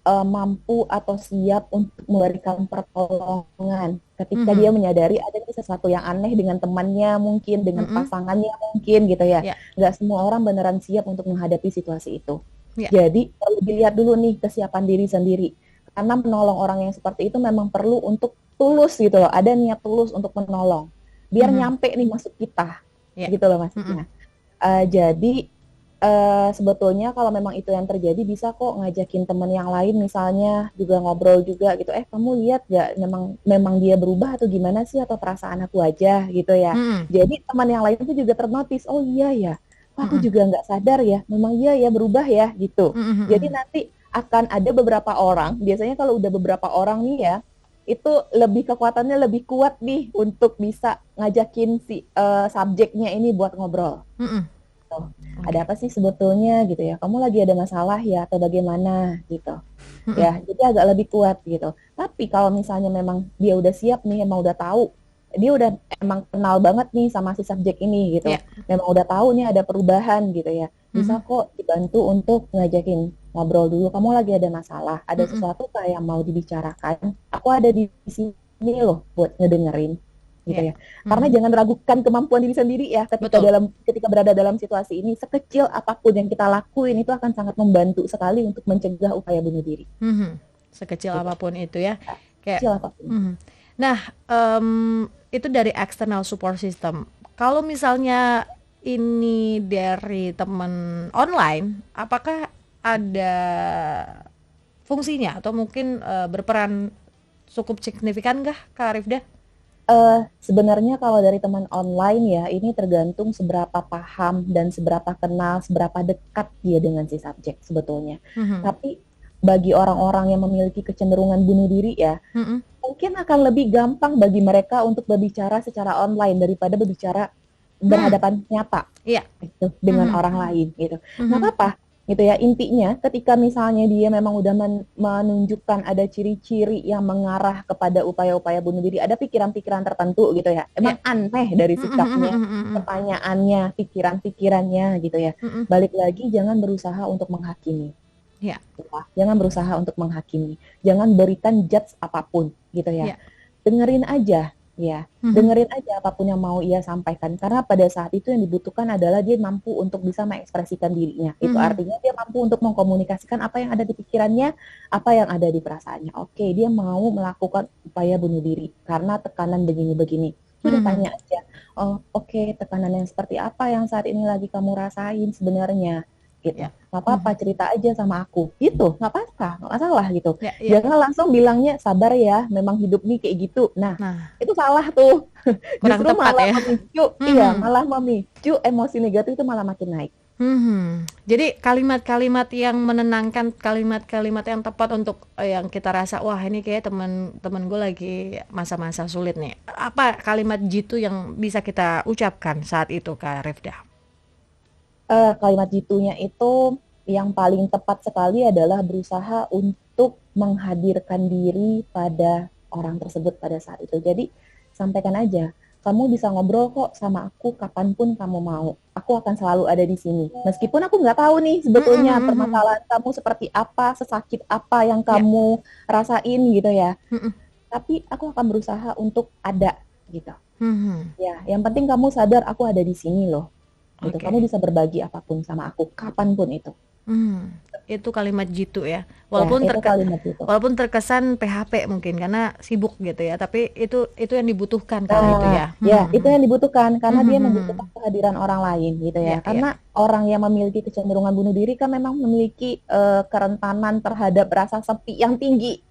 mampu atau siap untuk memberikan pertolongan ketika dia Mhm. menyadari ada nih sesuatu yang aneh dengan temannya mungkin, dengan Mhm. pasangannya mungkin gitu ya. Ya. Nggak semua orang beneran siap untuk menghadapi situasi itu. Ya. Jadi perlu dilihat dulu nih kesiapan diri sendiri. Karena menolong orang yang seperti itu memang perlu untuk tulus gitu loh. Ada niat tulus untuk menolong. Biar Mhm. nyampe nih masuk kita Ya. gitu loh Mhm. maksudnya. Jadi sebetulnya kalau memang itu yang terjadi bisa kok ngajakin teman yang lain misalnya juga ngobrol juga gitu. Kamu lihat gak memang dia berubah atau gimana sih atau perasaan aku aja gitu ya. Mhm. Jadi teman yang lain itu juga ternotis. Oh iya ya. wah aku juga nggak sadar ya, memang iya ya berubah ya gitu. Jadi nanti akan ada beberapa orang, biasanya kalau udah beberapa orang nih ya, itu lebih kekuatannya lebih kuat nih untuk bisa ngajakin si subjeknya ini buat ngobrol. Tuh, ada apa sih sebetulnya gitu ya? Kamu lagi ada masalah ya atau bagaimana gitu? Ya, jadi agak lebih kuat gitu. Tapi kalau misalnya memang dia udah siap nih, emang udah tahu, dia udah emang kenal banget nih sama si subjek ini gitu. Yeah. Memang udah tahu nih ada perubahan gitu ya. Bisa kok dibantu untuk ngajakin ngobrol dulu. Kamu lagi ada masalah, ada sesuatu kayak mau dibicarakan. Aku ada di sini loh buat ngedengerin gitu ya. Karena jangan ragukan kemampuan diri sendiri ya ketika berada dalam situasi ini. Sekecil apapun yang kita lakuin itu akan sangat membantu sekali untuk mencegah upaya bunuh diri. Sekecil apapun itu ya. Kecil apapun. Nah, itu dari external support system. Kalau misalnya ini dari teman online, apakah ada fungsinya atau mungkin berperan cukup signifikan kah, Kak Arifda? Sebenarnya kalau dari teman online ya, ini tergantung seberapa paham dan seberapa kenal, seberapa dekat dia dengan si subjek sebetulnya. Tapi bagi orang-orang yang memiliki kecenderungan bunuh diri ya, mungkin akan lebih gampang bagi mereka untuk berbicara secara online daripada berbicara berhadapan nyata gitu, dengan orang lain gitu. Nggak apa-apa gitu ya, intinya ketika misalnya dia memang udah menunjukkan ada ciri-ciri yang mengarah kepada upaya-upaya bunuh diri, ada pikiran-pikiran tertentu gitu ya, emang aneh dari sikapnya, pertanyaannya, pikiran-pikirannya gitu ya. Balik lagi, jangan berusaha untuk menghakimi. Jangan berusaha untuk menghakimi, jangan berikan judge apapun gitu ya. Dengerin aja ya, dengerin aja apapun yang mau ia sampaikan, karena pada saat itu yang dibutuhkan adalah dia mampu untuk bisa mengekspresikan dirinya. Itu artinya dia mampu untuk mengkomunikasikan apa yang ada di pikirannya, apa yang ada di perasaannya. Oke, dia mau melakukan upaya bunuh diri karena tekanan begini-begini. Udah tanya aja, oh oke, tekanan yang seperti apa yang saat ini lagi kamu rasain sebenarnya? Gitu. Nggak apa-apa, cerita aja sama aku gitu, nggak apa-apa, nggak masalah gitu. Jangan langsung bilangnya sabar ya, memang hidup nih kayak gitu. Nah itu salah tuh. Kurang Justru tepat malah ya. memicu, malah memicu emosi negatif itu malah makin naik. Jadi kalimat-kalimat yang menenangkan, kalimat-kalimat yang tepat untuk yang kita rasa, wah ini kayak teman gue lagi masa-masa sulit nih. Apa kalimat jitu yang bisa kita ucapkan saat itu, Kak Rifda? Kalimat jitunya itu yang paling tepat sekali adalah berusaha untuk menghadirkan diri pada orang tersebut pada saat itu. Jadi sampaikan aja, kamu bisa ngobrol kok sama aku kapanpun kamu mau. Aku akan selalu ada di sini. Meskipun aku nggak tahu nih sebetulnya permasalahan kamu seperti apa, sesakit apa yang kamu rasain gitu ya. Tapi aku akan berusaha untuk ada gitu. Ya, yang penting kamu sadar aku ada di sini loh. Gitu. Kamu bisa berbagi apapun sama aku, kapanpun itu. Itu kalimat jitu ya. Walaupun terkesan PHP mungkin karena sibuk gitu ya, tapi itu yang dibutuhkan kali itu ya. Ya, itu yang dibutuhkan karena dia membutuhkan kehadiran orang lain gitu ya. Karena orang yang memiliki kecenderungan bunuh diri kan memang memiliki kerentanan terhadap rasa sepi yang tinggi.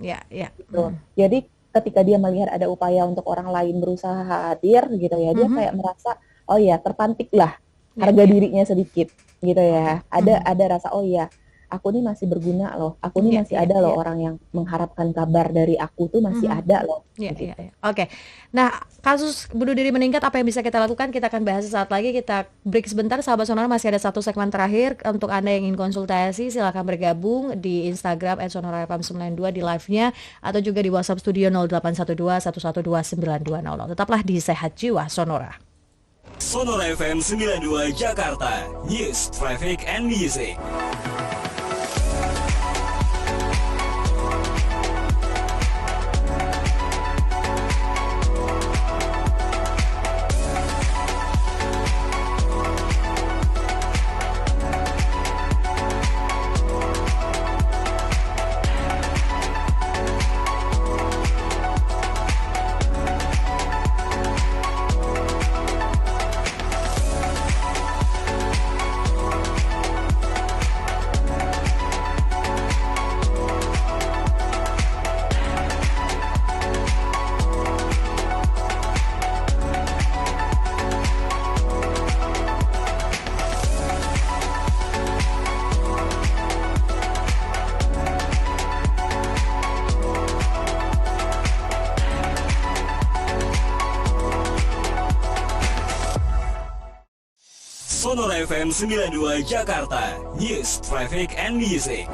Gitu. Jadi ketika dia melihat ada upaya untuk orang lain berusaha hadir gitu ya, dia kayak merasa oh ya, terpantik lah harga dirinya sedikit gitu ya. Ada rasa oh ya, aku nih masih berguna loh. Aku nih masih ada loh orang yang mengharapkan kabar dari aku tuh masih ada loh. Oke. Nah, kasus bunuh diri meningkat, apa yang bisa kita lakukan? Kita akan bahas saat lagi. Kita break sebentar, sahabat Sonora, masih ada satu segmen terakhir. Untuk Anda yang ingin konsultasi, silakan bergabung di Instagram @sonorafm92 di live-nya atau juga di WhatsApp studio 0812 112 9200. Tetaplah di Sehat Jiwa Sonora. Sonora FM 92 Jakarta, News, Traffic, and Music. FM 92 Jakarta, News, Traffic, and Music.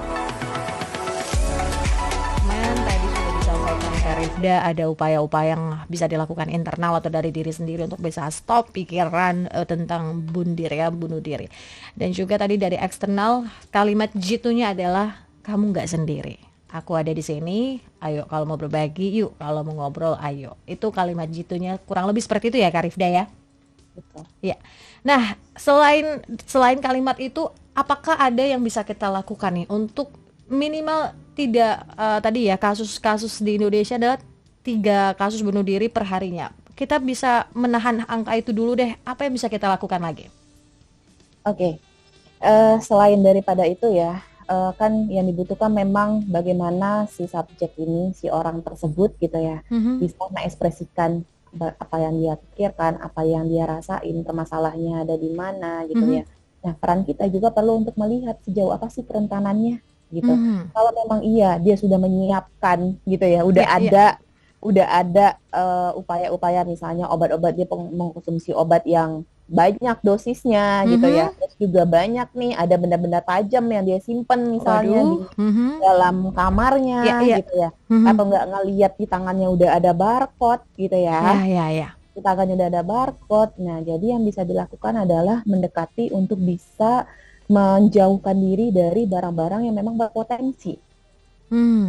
Tadi sudah disampaikan Kak Rifda, ada upaya-upaya yang bisa dilakukan internal atau dari diri sendiri untuk bisa stop pikiran tentang bunuh diri. Dan juga tadi dari eksternal, kalimat jitunya adalah kamu nggak sendiri. Aku ada di sini, ayo kalau mau berbagi, yuk kalau mau ngobrol, ayo. Itu kalimat jitunya kurang lebih seperti itu ya Kak Rifda ya? Betul. Ya. Nah, selain kalimat itu, apakah ada yang bisa kita lakukan nih untuk minimal tidak tadi ya kasus-kasus di Indonesia adalah 3 kasus bunuh diri per harinya. Kita bisa menahan angka itu dulu deh. Apa yang bisa kita lakukan lagi? Oke. Selain daripada itu ya, kan yang dibutuhkan memang bagaimana si subjek ini, si orang tersebut gitu ya, bisa mengekspresikan apa yang dia pikirkan, apa yang dia rasain, permasalahannya ada di mana gitu ya. Nah, peran kita juga perlu untuk melihat sejauh apa sih kerentanannya gitu. Kalau memang iya dia sudah menyiapkan gitu ya, udah ada upaya-upaya misalnya obat-obat dia mengkonsumsi obat yang banyak dosisnya gitu ya. Terus juga banyak nih ada benda-benda tajam yang dia simpen misalnya di dalam kamarnya gitu ya. Atau nggak ngelihat di tangannya udah ada barcode gitu ya. Di tangannya udah ada barcode. Nah, jadi yang bisa dilakukan adalah mendekati untuk bisa menjauhkan diri dari barang-barang yang memang berpotensi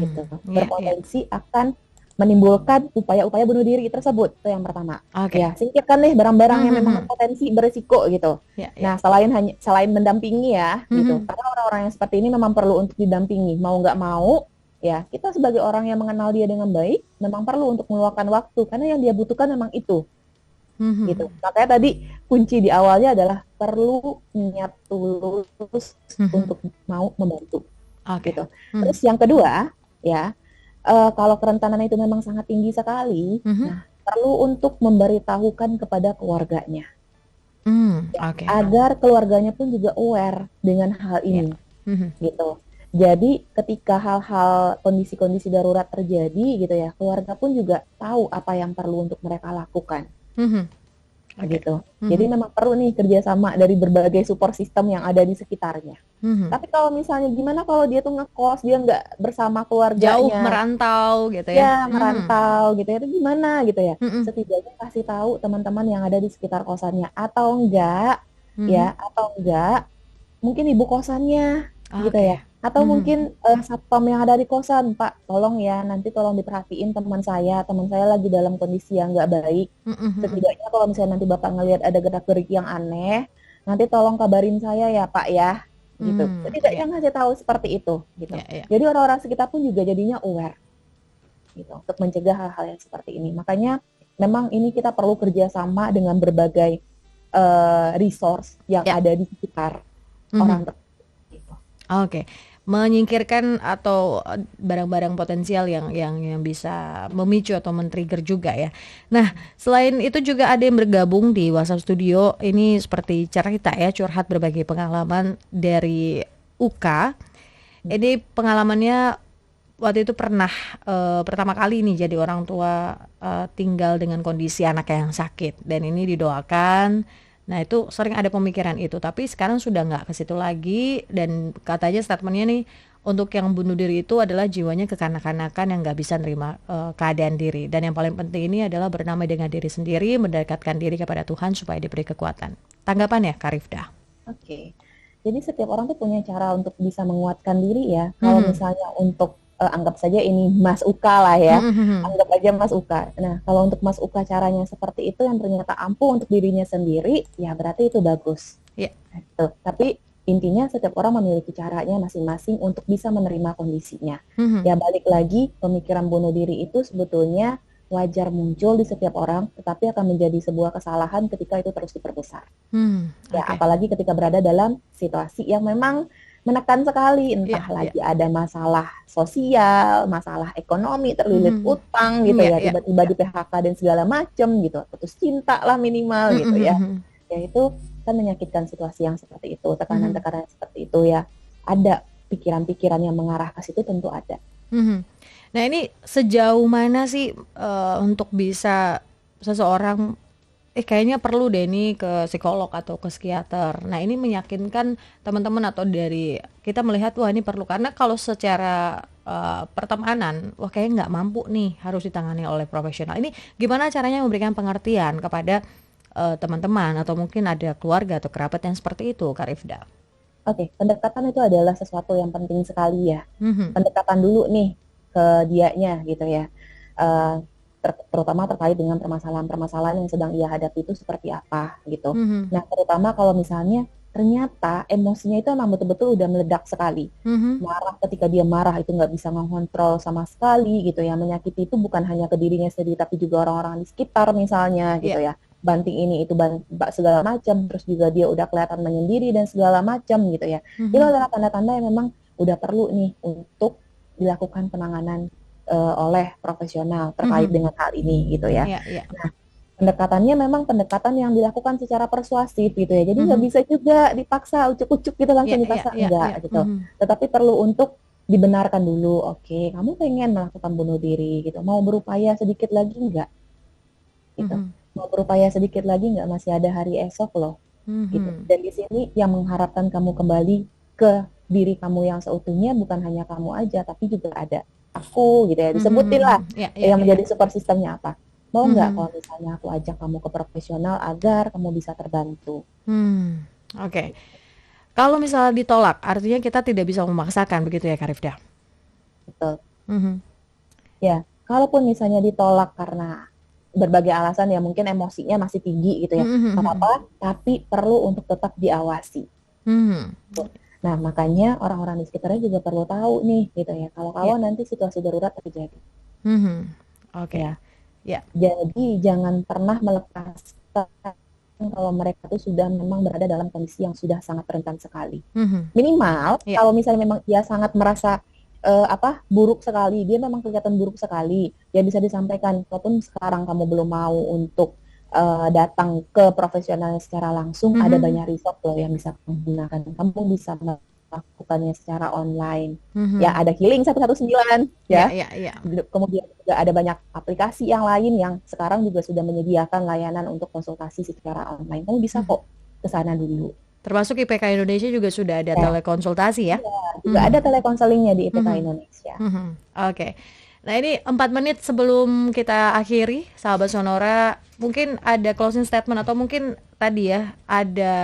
gitu. Berpotensi akan menimbulkan upaya-upaya bunuh diri tersebut. Itu yang pertama. Ya, singkirkan deh barang-barang yang memang berpotensi berisiko gitu. Nah, selain mendampingi ya gitu. Karena orang-orang yang seperti ini memang perlu untuk didampingi. Mau nggak mau ya, kita sebagai orang yang mengenal dia dengan baik memang perlu untuk meluangkan waktu karena yang dia butuhkan memang itu. Gitu. Makanya tadi kunci di awalnya adalah perlu niat tulus untuk mau membantu. Gitu. Terus yang kedua ya, kalau kerentanan itu memang sangat tinggi sekali, nah, perlu untuk memberitahukan kepada keluarganya, agar keluarganya pun juga aware dengan hal ini, gitu. Jadi ketika hal-hal kondisi-kondisi darurat terjadi, gitu ya, keluarga pun juga tahu apa yang perlu untuk mereka lakukan, gitu. Jadi memang perlu nih kerjasama dari berbagai support system yang ada di sekitarnya. Tapi kalau misalnya gimana kalau dia tuh ngekos, dia nggak bersama keluarganya, jauh merantau gitu ya? Ya merantau gitu ya, itu gimana gitu ya? Setidaknya kasih tahu teman-teman yang ada di sekitar kosannya, atau enggak ya, atau enggak mungkin ibu kosannya gitu ya, atau mungkin satpam yang ada di kosan, Pak, tolong ya nanti tolong diperhatiin teman saya lagi dalam kondisi yang nggak baik. Setidaknya kalau misalnya nanti Bapak ngelihat ada gerak-gerik yang aneh, nanti tolong kabarin saya ya Pak ya, gitu. Setidaknya ngasih tahu seperti itu, gitu. Jadi orang-orang sekitar pun juga jadinya aware, gitu, untuk mencegah hal-hal yang seperti ini. Makanya memang ini kita perlu kerjasama dengan berbagai resource yang ada di sekitar orang tersebut. Menyingkirkan atau barang-barang potensial yang bisa memicu atau men-trigger juga ya. Nah, selain itu juga ada yang bergabung di WhatsApp Studio. Ini seperti cerita ya, curhat berbagi pengalaman dari UK. Ini pengalamannya waktu itu pernah pertama kali nih jadi orang tua tinggal dengan kondisi anak yang sakit, dan ini didoakan. Nah, itu sering ada pemikiran itu, tapi sekarang sudah nggak ke situ lagi, dan katanya statementnya nih, untuk yang bunuh diri itu adalah jiwanya kekanak-kanakan yang nggak bisa nerima keadaan diri, dan yang paling penting ini adalah bernamai dengan diri sendiri, mendekatkan diri kepada Tuhan supaya diberi kekuatan. Tanggapan ya Kak Rifda? Jadi setiap orang tuh punya cara untuk bisa menguatkan diri ya. Kalau misalnya untuk anggap saja ini Mas Uka lah ya, anggap aja Mas Uka. Nah, kalau untuk Mas Uka caranya seperti itu yang ternyata ampuh untuk dirinya sendiri, ya berarti itu bagus. Gitu. Tapi intinya setiap orang memiliki caranya masing-masing untuk bisa menerima kondisinya. Ya balik lagi, pemikiran bunuh diri itu sebetulnya wajar muncul di setiap orang, tetapi akan menjadi sebuah kesalahan ketika itu terus diperbesar. Ya apalagi ketika berada dalam situasi yang memang menekan sekali, entah lagi ada masalah sosial, masalah ekonomi, terlilit utang gitu ya, tiba-tiba di PHK dan segala macam gitu, putus cinta lah minimal gitu ya. Ya itu kan menyakitkan situasi yang seperti itu, tekanan-tekanan seperti itu ya. Ada pikiran-pikiran yang mengarah ke situ tentu ada. Nah, ini sejauh mana sih untuk bisa seseorang kayaknya perlu deh nih ke psikolog atau ke psikiater. Nah, ini meyakinkan teman-teman atau dari kita melihat wah ini perlu karena kalau secara pertemanan, wah kayaknya nggak mampu nih harus ditangani oleh profesional. Ini gimana caranya memberikan pengertian kepada teman-teman atau mungkin ada keluarga atau kerabat yang seperti itu, Kak Rifda? Oke, pendekatan itu adalah sesuatu yang penting sekali ya. Mhm, Pendekatan dulu nih ke dianya gitu ya. Eh, Terutama terkait dengan permasalahan-permasalahan yang sedang ia hadapi itu seperti apa gitu. mhm, Nah, terutama kalau misalnya ternyata emosinya itu emang betul-betul udah meledak sekali. mhm, Marah, ketika dia marah itu nggak bisa mengontrol sama sekali gitu ya. Menyakiti itu bukan hanya ke dirinya sendiri tapi juga orang-orang di sekitar misalnya iya, gitu ya. Banting ini itu segala macam, terus juga dia udah kelihatan menyendiri dan segala macam gitu ya. Itu mhm, adalah tanda-tanda yang memang udah perlu nih untuk dilakukan penanganan oleh profesional terkait mhm, dengan hal ini gitu ya. iya, iya, Nah, pendekatannya memang pendekatan yang dilakukan secara persuasif gitu ya. Jadi nggak mhm, bisa juga dipaksa ucuk-ucuk gitu iya, langsung iya, dipaksa iya, iya, enggak gitu. mhm, Tetapi perlu untuk dibenarkan dulu. Oke, kamu pengen melakukan bunuh diri gitu. Mau berupaya sedikit lagi enggak gitu. mhm, Mau berupaya sedikit lagi enggak, masih ada hari esok loh gitu. mhm, Dan di sini yang mengharapkan kamu kembali ke diri kamu yang seutuhnya bukan hanya kamu aja tapi juga ada aku gitu ya. mhm, Disebutin mhm, lah mhm, iya, iya, yang iya, menjadi super sistemnya apa. Mau nggak mhm, kalau misalnya aku ajak kamu ke profesional agar kamu bisa terbantu? oke. Kalau misalnya ditolak, artinya kita tidak bisa memaksakan begitu ya, Kak Rifda? Betul. Mhm, Ya, kalaupun misalnya ditolak karena berbagai alasan ya mungkin emosinya masih tinggi gitu ya, mhm, mhm, nggak mhm, apa-apa, tapi perlu untuk tetap diawasi. mhm, Nah, makanya orang-orang di sekitarnya juga perlu tahu nih gitu ya, iya, kalau nanti situasi darurat terjadi. mhm, oke, Ya, ya, jadi jangan pernah melepaskan kalau mereka tuh sudah memang berada dalam kondisi yang sudah sangat rentan sekali. mhm, Minimal iya, kalau misalnya memang dia sangat merasa buruk sekali, dia memang kelihatan buruk sekali, ya bisa disampaikan. Walaupun sekarang kamu belum mau untuk datang ke profesional secara langsung, ada mhm, banyak resource loh yang bisa kamu gunakan. Kamu bisa melakukannya secara online. Ya, mhm, ada Healing 119 iya, ya. iya, iya, Kemudian juga ada banyak aplikasi yang lain yang sekarang juga sudah menyediakan layanan untuk konsultasi secara online. Kamu bisa mhm. kok ke sana dulu. Termasuk IPK Indonesia juga sudah ada Ya, telekonsultasi ya? juga Mhm, ada telekonselingnya di IPK mhm, Indonesia. mhm, oke. Nah ini 4 menit sebelum kita akhiri, sahabat Sonora, mungkin ada closing statement atau mungkin tadi ya, ada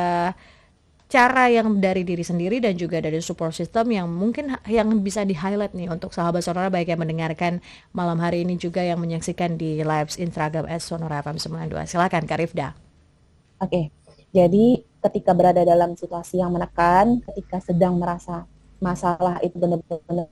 cara yang dari diri sendiri dan juga dari support system yang mungkin yang bisa di-highlight nih untuk sahabat Sonora baik yang mendengarkan malam hari ini juga yang menyaksikan di live Instagram @sonora FM 92. Silakan Kak Rifda. Oke, jadi ketika berada dalam situasi yang menekan, ketika sedang merasa masalah itu benar-benar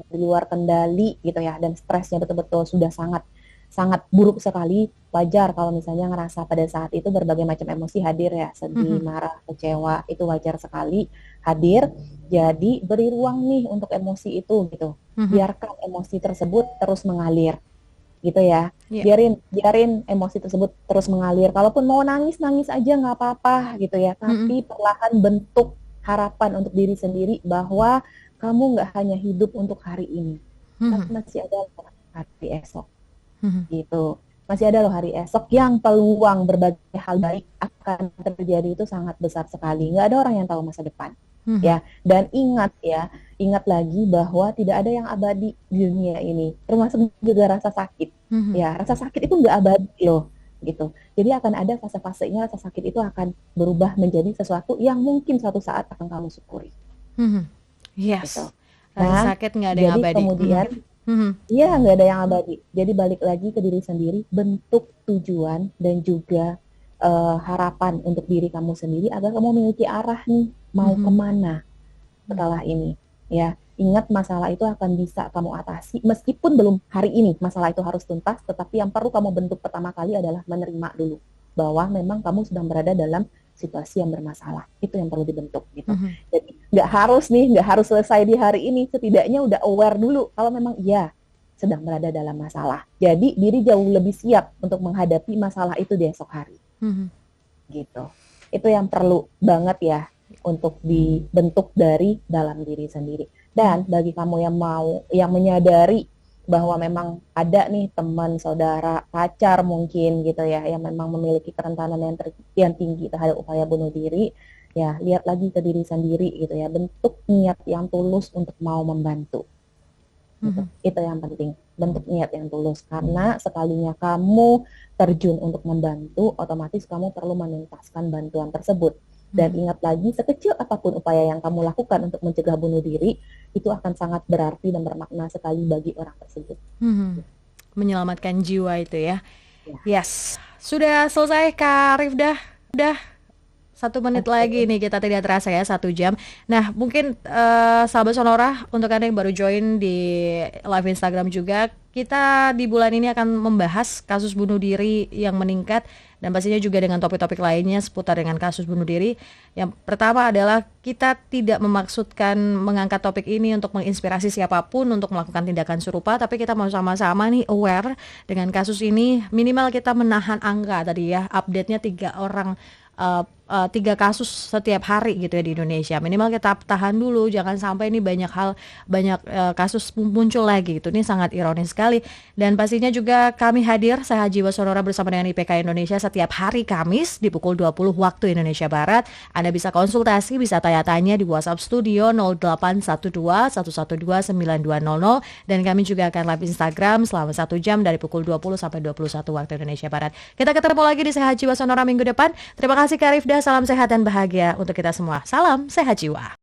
di luar kendali gitu ya, dan stresnya betul-betul sudah sangat sangat buruk sekali, wajar kalau misalnya ngerasa pada saat itu berbagai macam emosi hadir ya, sedih, Mhm, marah, kecewa, itu wajar sekali hadir. Jadi beri ruang nih untuk emosi itu gitu. mhm, Biarkan emosi tersebut terus mengalir gitu ya. iya, Biarin biarin emosi tersebut terus mengalir. Kalaupun mau nangis nangis aja nggak apa-apa gitu ya. mhm, Tapi perlahan bentuk harapan untuk diri sendiri bahwa kamu nggak hanya hidup untuk hari ini, tapi mhm, masih ada hari esok mhm, gitu. Masih ada loh hari esok yang peluang berbagai hal baik akan terjadi itu sangat besar sekali. Nggak ada orang yang tahu masa depan. mhm, Ya, dan ingat ya, ingat lagi bahwa tidak ada yang abadi di dunia ini, termasuk juga rasa sakit. mhm, Ya, rasa sakit itu nggak abadi loh, gitu. Jadi akan ada fase-fasenya rasa sakit itu akan berubah menjadi sesuatu yang mungkin suatu saat akan kamu syukuri, mhm. gitu. Yes, rasa Nah, sakit nggak ada yang jadi abadi. Mhm, kemudian mhm, iya, nggak ada yang abadi. Jadi balik lagi ke diri sendiri, bentuk tujuan dan juga harapan untuk diri kamu sendiri agar kamu memiliki arah nih, mau mhm, kemana setelah ini. Ya, ingat masalah itu akan bisa kamu atasi meskipun belum hari ini masalah itu harus tuntas, tetapi yang perlu kamu bentuk pertama kali adalah menerima dulu bahwa memang kamu sedang berada dalam situasi yang bermasalah. Itu yang perlu dibentuk gitu. mhm, Jadi nggak harus selesai di hari ini, setidaknya udah aware dulu kalau memang iya sedang berada dalam masalah. Jadi diri jauh lebih siap untuk menghadapi masalah itu di esok hari mhm, gitu. Itu yang perlu banget ya untuk dibentuk dari dalam diri sendiri. mhm, Dan bagi kamu yang menyadari bahwa memang ada nih teman, saudara, pacar mungkin gitu ya, yang memang memiliki kerentanan yang tinggi terhadap upaya bunuh diri, ya lihat lagi ke diri sendiri gitu ya, bentuk niat yang tulus untuk mau membantu. Gitu. Itu yang penting, bentuk niat yang tulus. Karena sekalinya kamu terjun untuk membantu, otomatis kamu perlu menuntaskan bantuan tersebut. Dan ingat lagi, sekecil apapun upaya yang kamu lakukan untuk mencegah bunuh diri, itu akan sangat berarti dan bermakna sekali bagi orang tersebut. Menyelamatkan jiwa itu ya. Ya. Yes, sudah selesai Kak Rifdah. Udah 1 menit lagi nih, kita tidak terasa ya 1 jam. Nah mungkin sahabat Sonora, untuk Anda yang baru join di live Instagram juga, kita di bulan ini akan membahas kasus bunuh diri yang meningkat, dan pastinya juga dengan topik-topik lainnya seputar dengan kasus bunuh diri. Yang pertama adalah kita tidak memaksudkan mengangkat topik ini untuk menginspirasi siapapun untuk melakukan tindakan serupa, tapi kita mau sama-sama nih aware dengan kasus ini. Minimal kita menahan angka tadi ya, update-nya 3 orang, 3 kasus setiap hari gitu ya di Indonesia. Minimal kita tahan dulu, jangan sampai ini banyak kasus muncul lagi gitu. Ini sangat ironis sekali. Dan pastinya juga kami hadir, saya Jiwa Sonora bersama dengan IPK Indonesia setiap hari Kamis di pukul 20 waktu Indonesia Barat. Anda bisa konsultasi, bisa tanya-tanya di WhatsApp Studio 0812 112 9200, dan kami juga akan live Instagram selama 1 jam dari pukul 20 sampai 21 waktu Indonesia Barat. Kita ketemu lagi di Sehat Jiwa Sonora minggu depan. Terima kasih Kak Rifda, salam sehat dan bahagia untuk kita semua. Salam sehat jiwa.